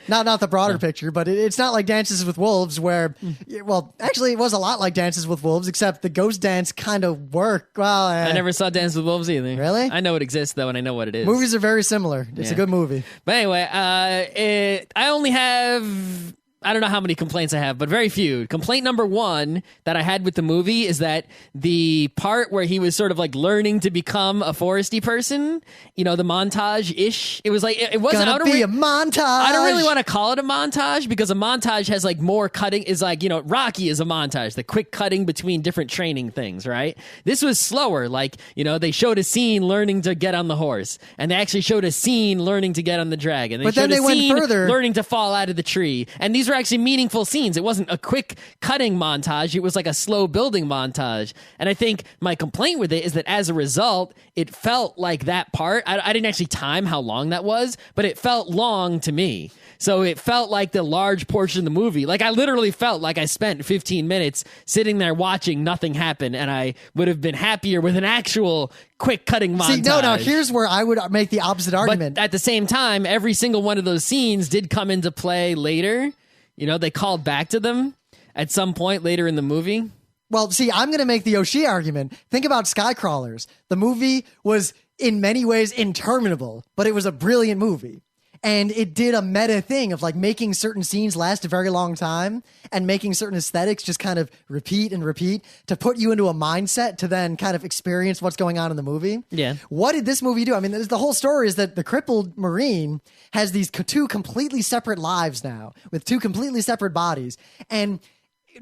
Not the broader picture, but it's not like Dances with Wolves where, well, actually it was a lot like Dances with Wolves, except the ghost dance kind of worked. Well,
I never saw Dances with Wolves either.
Really?
I know it exists though, and I know what it is.
Movies are very similar. It's a good movie.
But anyway, I only have... I don't know how many complaints I have, but very few. Complaint number 1 that I had with the movie is that the part where he was sort of like learning to become a foresty person, the montage-ish, it was like, it wasn't...
a montage!
I don't really want to call it a montage, because a montage has like more cutting, is like, Rocky is a montage, the quick cutting between different training things, right? This was slower, like, they showed a scene learning to get on the horse, and they actually showed a scene learning to get on the dragon.
But then they went further,
learning to fall out of the tree, and these were actually meaningful scenes. It wasn't a quick cutting montage. It was like a slow building montage. And I think my complaint with it is that as a result, it felt like that part, I didn't actually time how long that was, but it felt long to me. So it felt like the large portion of the movie. Like I literally felt like I spent 15 minutes sitting there watching nothing happen, and I would have been happier with an actual quick cutting montage.
See, no, here's where I would make the opposite argument.
But at the same time, every single one of those scenes did come into play later. They called back to them at some point later in the movie.
Well, see, I'm going to make the Oshii argument. Think about Skycrawlers. The movie was in many ways interminable, but it was a brilliant movie. And it did a meta thing of like making certain scenes last a very long time and making certain aesthetics just kind of repeat and repeat to put you into a mindset to then kind of experience what's going on in the movie.
Yeah.
What did this movie do? I mean, the whole story is that the crippled Marine has these 2 completely separate lives now with 2 completely separate bodies. And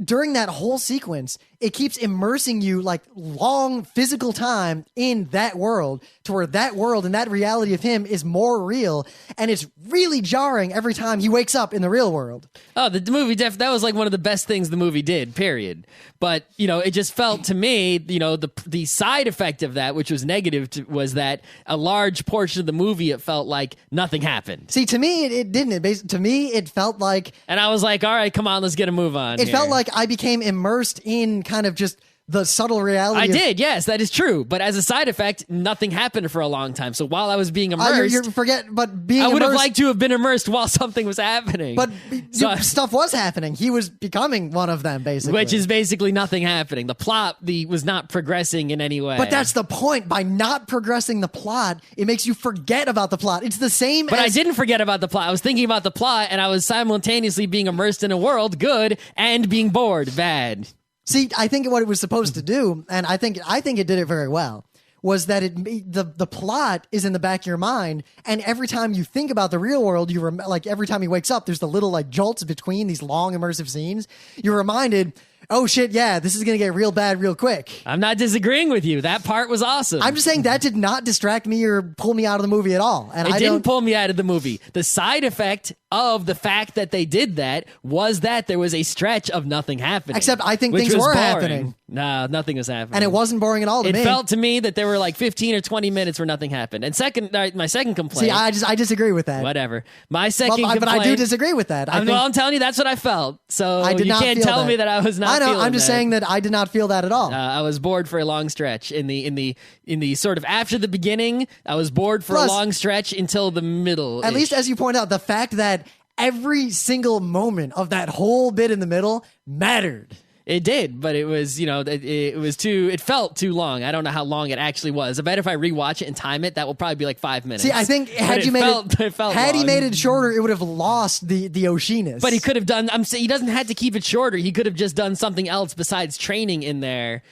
during that whole sequence, it keeps immersing you like long physical time in that world, to where that world and that reality of him is more real. And it's really jarring every time he wakes up in the real world.
Oh, the movie, that was like one of the best things the movie did, period. But, it just felt to me, the side effect of that, which was negative, was that a large portion of the movie, it felt like nothing happened.
See, to me, it didn't. To me, it felt like...
And I was like, all right, come on, let's get a move on.
It felt like I became immersed in kind of just the subtle reality.
I did, yes, that is true. But as a side effect, nothing happened for a long time. So while I was being immersed, I would have liked to have been immersed while something was happening.
But stuff was happening. He was becoming one of them, basically.
Which is basically nothing happening. The plot was not progressing in any way.
But that's the point. By not progressing the plot, it makes you forget about the plot. It's the same.
But I didn't forget about the plot. I was thinking about the plot, and I was simultaneously being immersed in a world, good, and being bored, bad.
See, I think what it was supposed to do, and I think it did it very well, was that the plot is in the back of your mind, and every time you think about the real world, like every time he wakes up, there's the little like jolts between these long immersive scenes. You're reminded, oh shit, yeah, this is going to get real bad real quick.
I'm not disagreeing with you. That part was awesome.
I'm just saying that did not distract me or pull me out of the movie at all. And
it didn't pull me out of the movie. The side effect of the fact that they did that was that there was a stretch of nothing happening.
Except I think things were happening.
No, nothing was happening.
And it wasn't boring at all to me.
It felt to me that there were like 15 or 20 minutes where nothing happened. And my second complaint...
See, I disagree with that.
Whatever. My second complaint...
But I do disagree with that.
I'm telling you, that's what I felt. So you can't tell me that I was not feeling
I'm just saying that I did not feel that at all.
I was bored for a long stretch. In the sort of after the beginning, I was bored for a long stretch until the middle.
At least as you point out, the fact that every single moment of that whole bit in the middle mattered.
It did, but it was, it felt too long. I don't know how long it actually was. I bet if I rewatch it and time it, that will probably be like 5 minutes.
See, I think had he made it shorter, it would have lost the Oshiness.
But he could have done, he doesn't have to keep it shorter. He could have just done something else besides training in there,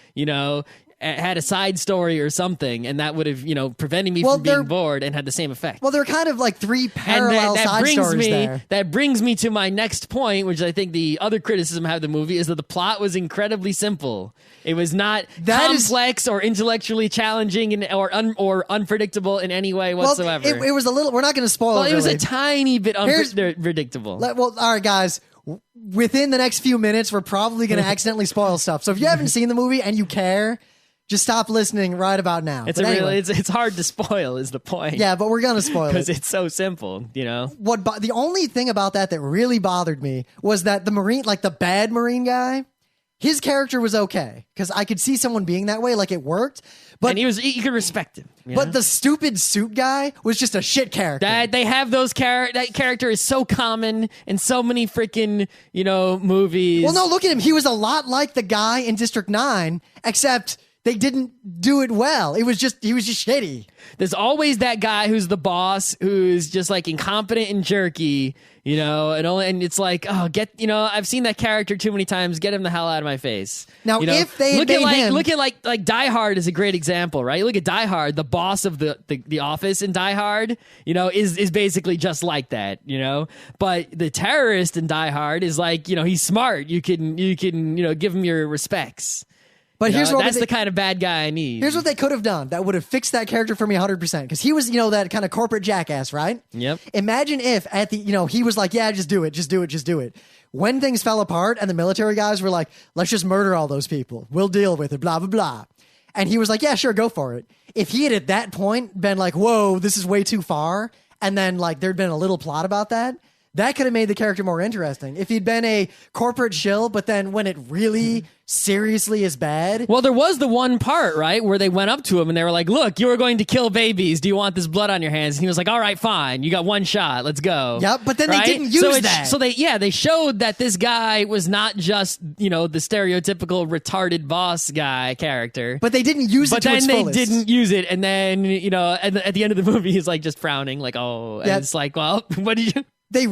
had a side story or something, and that would have, prevented me
Well,
from being bored and had the same effect.
Well, there are kind of like three
And
parallel side stories there.
That brings me to my next point, which I think the other criticism I have of the movie is that the plot was incredibly simple. It was not complex or intellectually challenging or unpredictable in any way whatsoever.
Well, it was a little. We're not going to spoil.
Well,
it
was
really.
a tiny bit unpredictable.
Well, all right, guys. Within the next few minutes, we're probably going to accidentally spoil stuff. So if you haven't seen the movie and you care, just stop listening right about now.
It's hard to spoil is the point.
Yeah, but we're going to spoil it.
Because it's so simple,
The only thing about that really bothered me was that the Marine, like the bad Marine guy, his character was okay. Because I could see someone being that way, like it worked. But
and you could respect him.
But the stupid suit guy was just a shit character.
They have those that character is so common in so many freaking, movies.
Well, no, look at him. He was a lot like the guy in District 9, except they didn't do it well. He was just shitty.
There's always that guy who's the boss who's just like incompetent and jerky, and it's like, I've seen that character too many times. Get him the hell out of my face.
Now, if they
look at Die Hard is a great example, right? You look at Die Hard, the boss of the office in Die Hard, is basically just like that, But the terrorist in Die Hard is like, he's smart. You can give him your respects.
But
that's the kind of bad guy I need.
Here's what they could have done that would have fixed that character for me 100%. Because he was, that kind of corporate jackass, right?
Yep.
Imagine if at the, he was like, yeah, just do it. When things fell apart and the military guys were like, let's just murder all those people. We'll deal with it, blah, blah, blah. And he was like, yeah, sure, go for it. If he had at that point been like, whoa, this is way too far. And then like there'd been a little plot about that. That could have made the character more interesting. If he'd been a corporate shill, but then when it really seriously is bad.
Well, there was the one part, right, where they went up to him and they were like, look, you were going to kill babies. Do you want this blood on your hands? And he was like, all right, fine. You got one shot. Let's go.
Yep, but then they didn't use that.
So they showed that this guy was not just, the stereotypical retarded boss guy character.
But they didn't use it to its fullest.
But then they didn't use it. And then, at the end of the movie, he's like just frowning, like, oh. And it's like, well, what did you...
They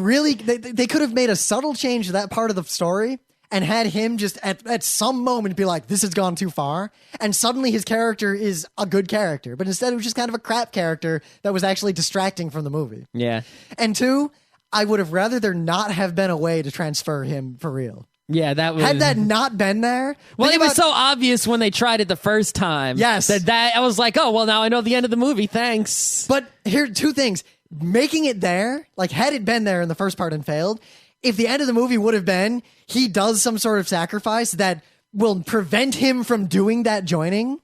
could have made a subtle change to that part of the story and had him just at some moment be like, this has gone too far. And suddenly his character is a good character. But instead it was just kind of a crap character that was actually distracting from the movie.
Yeah.
And two, I would have rather there not have been a way to transfer him for real.
Yeah, that was...
Had that not been there...
Well, it was so obvious when they tried it the first time.
Yes.
That I was like, oh, well, now I know the end of the movie. Thanks.
But here are two things. Making it there, like had it been there in the first part and failed, if the end of the movie would have been he does some sort of sacrifice that will prevent him from doing that joining,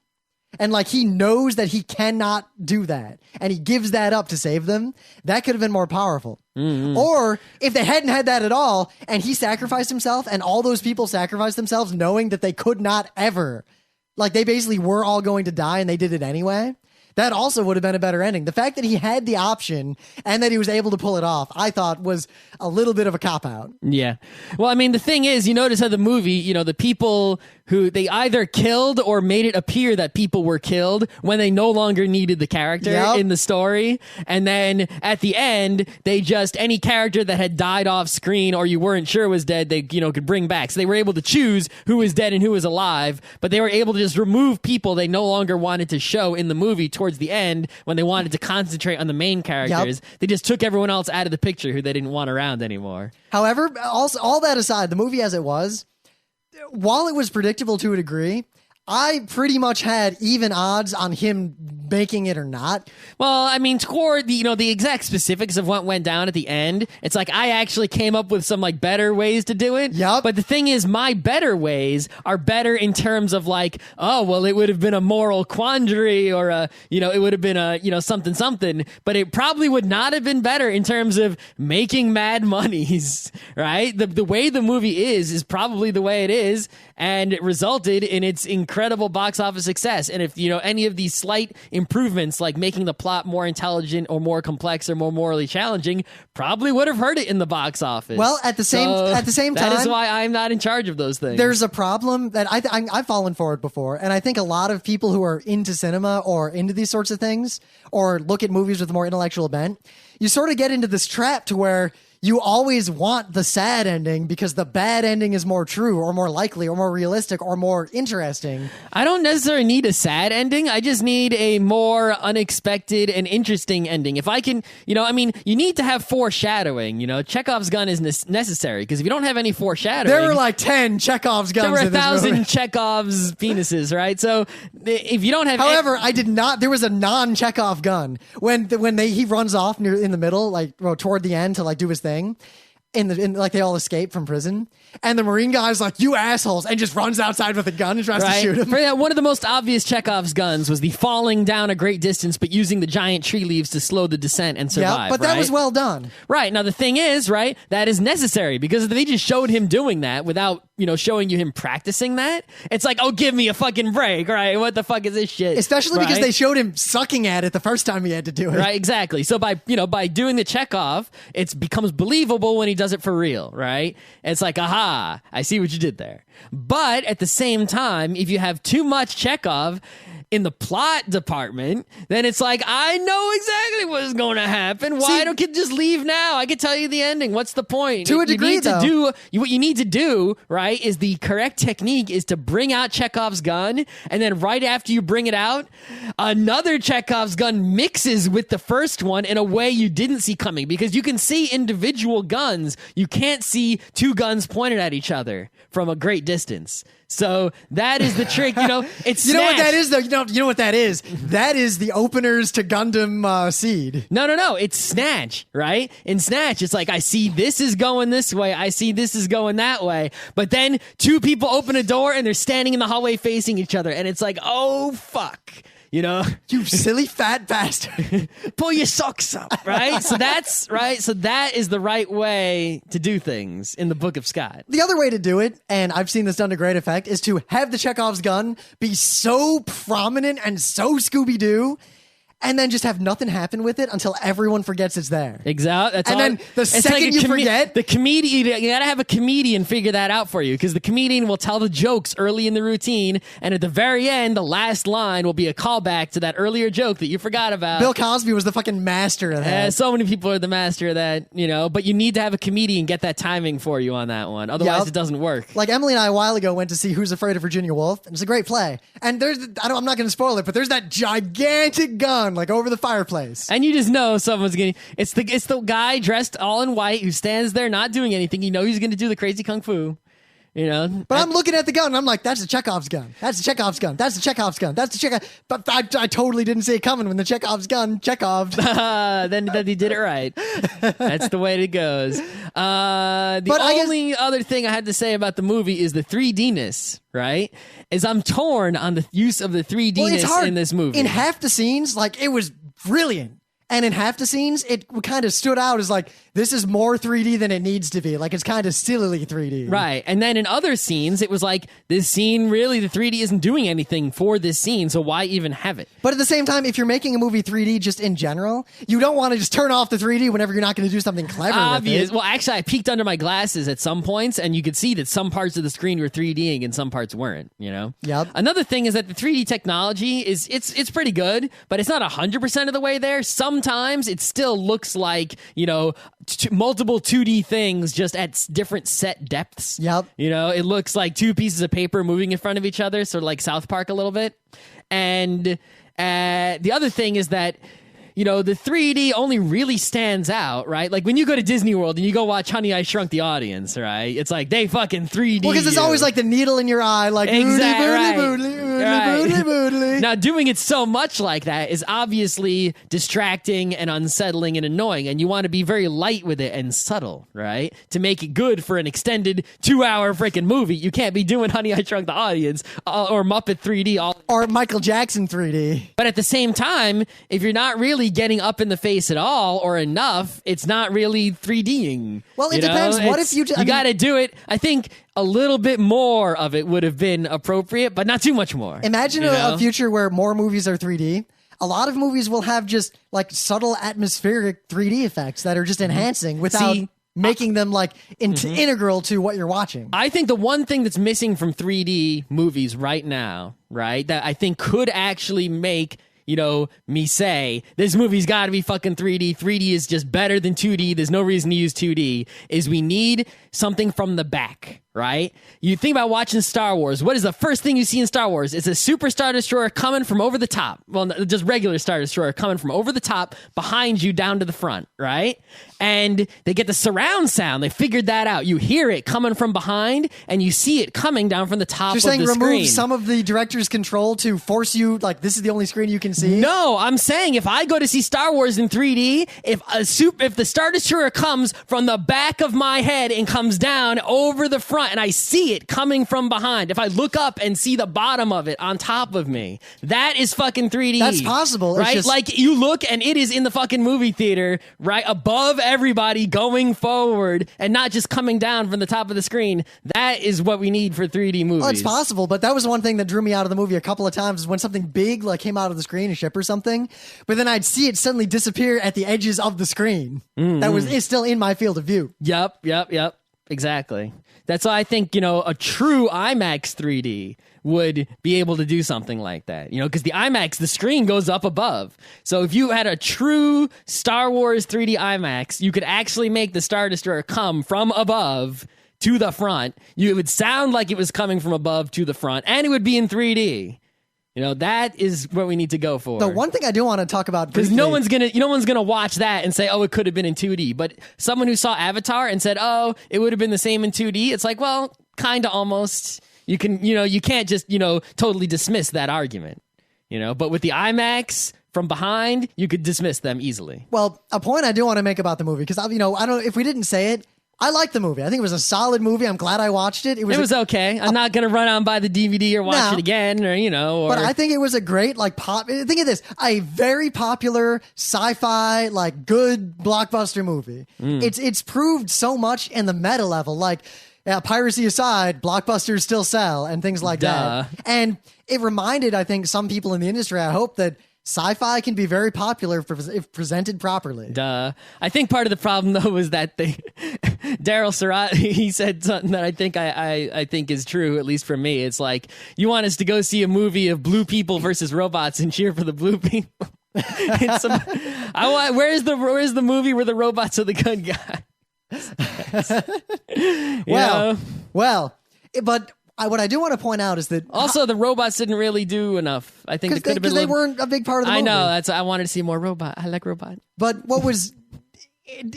and like he knows that he cannot do that, and he gives that up to save them, that could have been more powerful. Mm-hmm. Or if they hadn't had that at all, and he sacrificed himself, and all those people sacrificed themselves knowing that they could not ever, like they basically were all going to die and they did it anyway. That also would have been a better ending. The fact that he had the option and that he was able to pull it off, I thought was a little bit of a cop-out.
Yeah. Well, I mean, the thing is, you notice how the movie, the people who they either killed or made it appear that people were killed when they no longer needed the character in the story. And then at the end, they just, any character that had died off screen or you weren't sure was dead, they, could bring back. So they were able to choose who was dead and who was alive, but they were able to just remove people they no longer wanted to show in the movie towards the end when they wanted to concentrate on the main characters. Yep. They just took everyone else out of the picture who they didn't want around anymore.
However, also, all that aside, the movie as it was, while it was predictable to a degree, I pretty much had even odds on him making it or not.
Well, I mean, toward the exact specifics of what went down at the end, it's like I actually came up with some like better ways to do it.
Yep.
But the thing is, my better ways are better in terms of like, oh, well, it would have been a moral quandary or it would have been a, something, but it probably would not have been better in terms of making mad monies, right? The way the movie is probably the way it is, and it resulted in its incredible box office success. And if, any of these slight improvements like making the plot more intelligent or more complex or more morally challenging probably would have hurt it in the box office.
Well, at the same time,
that is why I'm not in charge of those things.
There's a problem that I've fallen for it before, and I think a lot of people who are into cinema or into these sorts of things or look at movies with a more intellectual bent, you sort of get into this trap to where you always want the sad ending because the bad ending is more true or more likely or more realistic or more interesting.
I don't necessarily need a sad ending. I just need a more unexpected and interesting ending. If I can, you need to have foreshadowing. Chekhov's gun is necessary because if you don't have any foreshadowing,
there were like 10 Chekhov's guns.
There were
in this
1,000
movie.
Chekhov's penises, right? So if you don't have,
however, I did not. There was a non-Chekhov gun when he runs off in the middle, toward the end to do his thing. They all escape from prison, and the Marine guy's like, "You assholes," and just runs outside with a gun and tries to shoot him.
One of the most obvious Chekhov's guns was the falling down a great distance, but using the giant tree leaves to slow the descent and survive.
Yeah, but that was well done.
Right. Now the thing is, right, that is necessary because if they just showed him doing that without showing you him practicing that, it's like, oh, give me a fucking break, right? What the fuck is this shit?
Especially because they showed him sucking at it the first time he had to do it.
Right, exactly. So by doing the Chekhov, it becomes believable when he does it for real, right? It's like, aha, I see what you did there. But at the same time, if you have too much Chekhov in the plot department, then it's like, I know exactly what's going to happen. Why don't you just leave now? I can tell you the ending. What's the point?
To a degree,
what you need to do, right, is the correct technique is to bring out Chekhov's gun, and then right after you bring it out, another Chekhov's gun mixes with the first one in a way you didn't see coming, because you can see individual guns. You can't see two guns pointed at each other from a great distance. So that is the trick, it's
You know what that
Snatch.
is, though? You know what that is? That is the openers to Gundam Seed.
No. It's Snatch, right? In Snatch, it's like, I see this is going this way. I see this is going that way. But then two people open a door and they're standing in the hallway facing each other. And it's like, oh, fuck.
You silly fat bastard.
Pull your socks up, right? So that's right. So that is the right way to do things in the Book of Scott.
The other way to do it, and I've seen this done to great effect, is to have the Chekhov's gun be so prominent and so Scooby-Doo, and then just have nothing happen with it until everyone forgets it's there.
Exactly.
And then the second you forget...
The comedian, you gotta have a comedian figure that out for you, because the comedian will tell the jokes early in the routine, and at the very end, the last line will be a callback to that earlier joke that you forgot about.
Bill Cosby was the fucking master of that.
So many people are the master of that, but you need to have a comedian get that timing for you on that one. Otherwise, it doesn't work.
Like Emily and I a while ago went to see Who's Afraid of Virginia Woolf, and it's a great play. And I'm not going to spoil it, but there's that gigantic gun over the fireplace.
And you just know someone's going to... It's the guy dressed all in white who stands there not doing anything. You know he's going to do the crazy kung fu. But
I'm looking at the gun and I'm like, that's the Chekhov's gun. That's the Chekhov's gun. That's the Chekhov's gun. That's the Chekhov. But I totally didn't see it coming when the Chekhov's gun Chekhov'd.
Then he did it right. That's the way it goes. The only other thing I had to say about the movie is the 3D-ness, right? Is I'm torn on the use of the 3D-ness in this movie.
In half the scenes, it was brilliant. And in half the scenes, it kind of stood out as this is more 3D than it needs to be. It's kind of stillily 3D.
Right. And then in other scenes, it was this scene, really, the 3D isn't doing anything for this scene, so why even have it?
But at the same time, if you're making a movie 3D just in general, you don't want to just turn off the 3D whenever you're not going to do something clever with it.
Well, actually, I peeked under my glasses at some points, and you could see that some parts of the screen were 3Ding and some parts weren't,
Yep.
Another thing is that the 3D technology it's pretty good, but it's not 100% of the way there. Sometimes it still looks like, multiple 2D things just at different set depths.
Yep.
It looks like two pieces of paper moving in front of each other, sort of like South Park a little bit. And the other thing is that the 3D only really stands out, right? Like when you go to Disney World and you go watch Honey, I Shrunk the Audience, right? It's like they fucking 3D.
Well, because it's always the needle in your eye, boodly.
Now, doing it so much like that is obviously distracting and unsettling and annoying, and you want to be very light with it and subtle, right? To make it good for an extended 2-hour freaking movie, you can't be doing Honey, I Shrunk the Audience or Muppet 3D
or Michael Jackson 3D.
But at the same time, if you're not really getting up in the face at all or enough, it's not really 3Ding.
Well, it depends. What if you
got to do it? I think a little bit more of it would have been appropriate, but not too much more.
Imagine a future where more movies are 3D. A lot of movies will have just subtle atmospheric 3D effects that are just enhancing without making them integral to what you're watching.
I think the one thing that's missing from 3D movies right now, right, that I think could actually make me say this movie's got to be fucking 3D. 3D is just better than 2D. There's no reason to use 2D. Is we need something from the back, right? You think about watching Star Wars. What is the first thing you see in Star Wars? It's a Super Star Destroyer coming from over the top. Well, just regular Star Destroyer coming from over the top behind you down to the front, right? And they get the surround sound. They figured that out. You hear it coming from behind, and you see it coming down from the top of the screen.
You're saying remove some of the director's control to force you, like, this is the only screen you can see?
No, I'm saying if I go to see Star Wars in 3D, if the Star Destroyer comes from the back of my head and comes down over the front, and I see it coming from behind, if I look up and see the bottom of it on top of me, that is fucking 3D.
That's possible.
Right? Like, you look and it is in the fucking movie theater, right, above everybody going forward and not just coming down from the top of the screen. That is what we need for 3D movies.
Well, it's possible, but that was one thing that drew me out of the movie a couple of times is when something big like came out of the screen, a ship or something, but then I'd see it suddenly disappear at the edges of the screen. Mm-hmm. It's still in my field of view.
Yep. Exactly. That's why I think, a true IMAX 3D would be able to do something like that, because the IMAX, the screen goes up above. So if you had a true Star Wars 3D IMAX, you could actually make the Star Destroyer come from above to the front. It would sound like it was coming from above to the front, and it would be in 3D. That is what we need to go for.
The one thing I do want to talk about,
because no one's gonna watch that and say, oh, it could have been in 2D. But someone who saw Avatar and said, oh, it would have been the same in 2D. It's like, well, kind of almost. You can, you can't just, totally dismiss that argument. But with the IMAX from behind, you could dismiss them easily.
Well, a point I do want to make about the movie, because I don't, if we didn't say it, I like the movie. I think it was a solid movie. I'm glad I watched it. It was
okay. I'm not going to run out and buy the DVD or watch it again or.
But I think it was a great, pop. Think of this, a very popular sci-fi, good blockbuster movie. It's proved so much in the meta level. Piracy aside, blockbusters still sell and things like that. And it reminded, I think, some people in the industry, I hope, that sci-fi can be very popular if presented properly.
I think part of the problem, though, was that Daryl Surratt, he said something that I think is true, at least for me. It's like, you want us to go see a movie of blue people versus robots and cheer for the blue people. Where's the movie where the robots are the good guys?
But what I do want to point out is that
also the robots didn't really do enough. I think
because they weren't a big part of the movie.
I know. I wanted to see more robot. I like robot.
But what was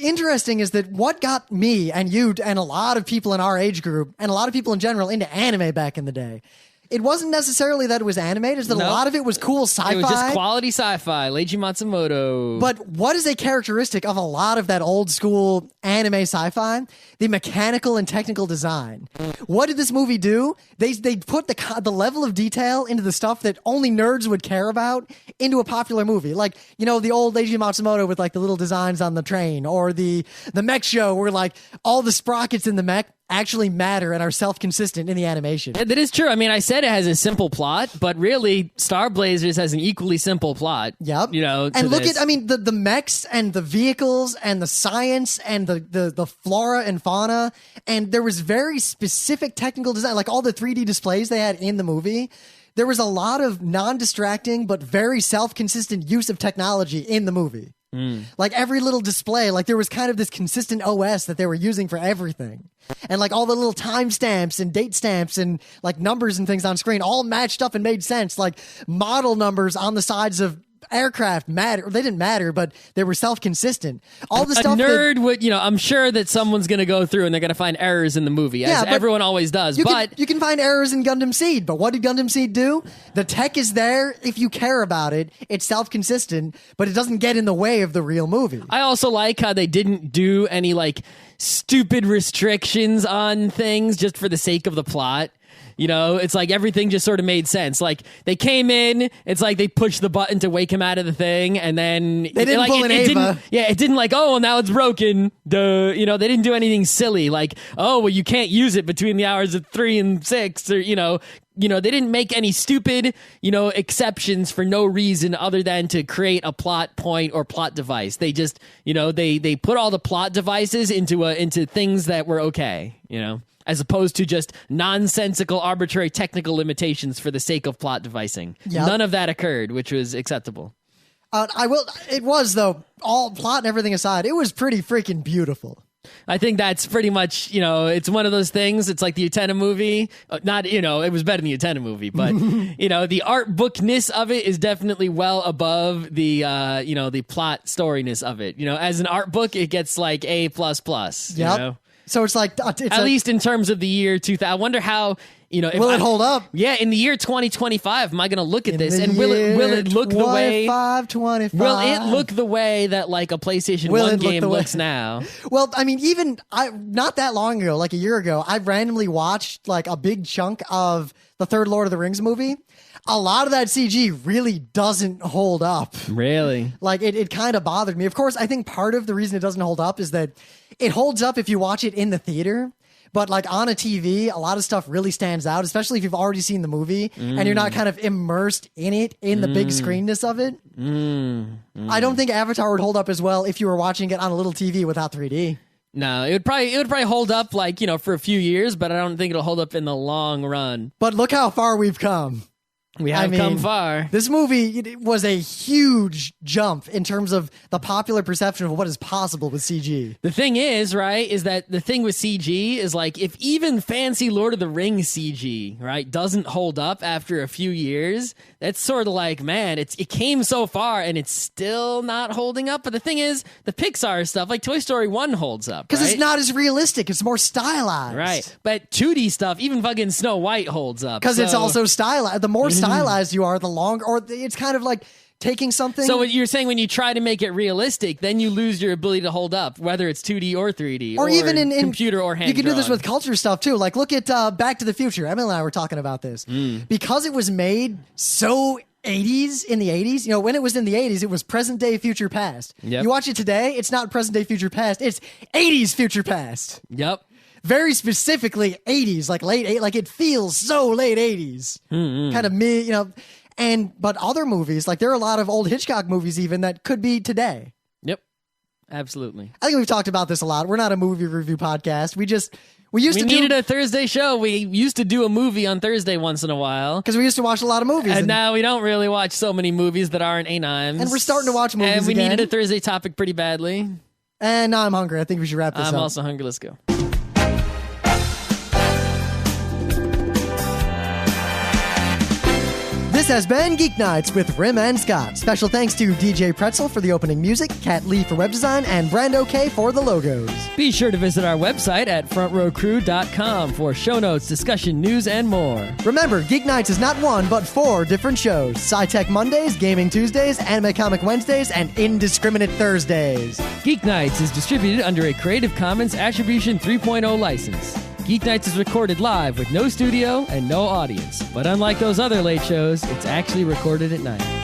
interesting is that what got me and you and a lot of people in our age group and a lot of people in general into anime back in the day. It wasn't necessarily that it was animated, it's that a lot of it was cool sci-fi.
It was just quality sci-fi, Leiji Matsumoto.
But what is a characteristic of a lot of that old school anime sci-fi? The mechanical and technical design. What did this movie do? They put the level of detail into the stuff that only nerds would care about into a popular movie. The old Leiji Matsumoto with the little designs on the train, or the mech show where all the sprockets in the mech actually matter and are self-consistent in the animation.
That is true. I mean, I said it has a simple plot, but really, Star Blazers has an equally simple plot.
Yep. And look at, the mechs and the vehicles and the science and the flora and fauna, and there was very specific technical design, all the 3D displays they had in the movie. There was a lot of non-distracting but very self-consistent use of technology in the movie. Every little display, there was kind of this consistent OS that they were using for everything. And all the little timestamps and date stamps and numbers and things on screen all matched up and made sense. Model numbers on the sides of aircraft matter. They didn't matter, but they were self-consistent. All the stuff.
A nerd would, I'm sure that someone's going to go through and they're going to find errors in the movie, as everyone always does.
You can find errors in Gundam Seed, but what did Gundam Seed do? The tech is there if you care about it. It's self-consistent, but it doesn't get in the way of the real movie.
I also like how they didn't do any stupid restrictions on things just for the sake of the plot. It's everything just sort of made sense. They came in, it's they pushed the button to wake him out of the thing, and then
they didn't pull an Ava.
It didn't oh, now it's broken. Duh. They didn't do anything silly oh, well, you can't use it between the hours of 3 and 6, or they didn't make any stupid, exceptions for no reason other than to create a plot point or plot device. They just, they put all the plot devices into things that were okay, as opposed to just nonsensical, arbitrary technical limitations for the sake of plot devising.
Yep.
None of that occurred, which was acceptable.
It was, though, all plot and everything aside, it was pretty freaking beautiful.
I think that's pretty much, it's one of those things. It's like the Utena movie. It was better than the Utena movie, but, the art bookness of it is definitely well above the, the plot storyness of it. As an art book, it gets like A++.
Yep. So it's like...
At least in terms of the year 2000. I wonder how...
will it hold up?
Yeah, in the year 2025, am I going to look at this and will it look the way?
25.
Will it look the way that like a PlayStation 1 game looks now?
Well, I mean, not that long ago, like a year ago, I randomly watched like a big chunk of the third Lord of the Rings movie. A lot of that CG really doesn't hold up.
Really?
Like it kind of bothered me. Of course, I think part of the reason it doesn't hold up is that it holds up if you watch it in the theater. But like on a TV, a lot of stuff really stands out, especially if you've already seen the movie and you're not kind of immersed in it, in the big screenness of it. I don't think Avatar would hold up as well if you were watching it on a little TV without 3D.
No, it would probably hold up like, for a few years, but I don't think it'll hold up in the long run.
But look how far we've come.
We have come far.
This movie was a huge jump in terms of the popular perception of what is possible with CG.
The thing is, right, is that the thing with CG is like if even fancy Lord of the Rings CG, right, doesn't hold up after a few years, that's sort of like, man, it came so far and it's still not holding up. But the thing is, the Pixar stuff, like Toy Story 1 holds up.
Because
right?
It's not as realistic. It's more stylized.
Right. But 2D stuff, even fucking Snow White holds up.
Because it's also stylized. The more stylized you are, the longer, or it's kind of like taking something.
So what you're saying, when you try to make it realistic, then you lose your ability to hold up, whether it's 2D or 3D, or even in computer or hand.
You can do this with culture stuff too. Like look at Back to the Future. Emily and I were talking about this because it was made so 80s in the 80s. When it was in the 80s, it was present day, future, past.
Yep.
You watch it today, it's not present day, future, past. It's 80s, future, past.
Yep.
Very specifically 80s, like like it feels so late 80s. Kind of me, but other movies, like there are a lot of old Hitchcock movies even that could be today.
Yep. Absolutely.
I think we've talked about this a lot. We're not a movie review podcast. We needed
a Thursday show. We used to do a movie on Thursday once in a while.
Because we used to watch a lot of movies.
And now we don't really watch so many movies that aren't A-Nimes.
And we're starting to watch movies
And we
again.
needed a Thursday topic pretty badly.
And now I'm hungry. I think we should wrap this up.
I'm also hungry. Let's go.
This has been Geeknights with Rim and Scott. Special thanks to DJ Pretzel for the opening music, Kat Lee for web design, and Brando K for the logos.
Be sure to visit our website at frontrowcrew.com for show notes, discussion, news, and more.
Remember, Geeknights is not one, but 4 different shows. Sci-Tech Mondays, Gaming Tuesdays, Anime Comic Wednesdays, and Indiscriminate Thursdays.
Geeknights is distributed under a Creative Commons Attribution 3.0 license. Geeknights is recorded live with no studio and no audience. But unlike those other late shows, it's actually recorded at night.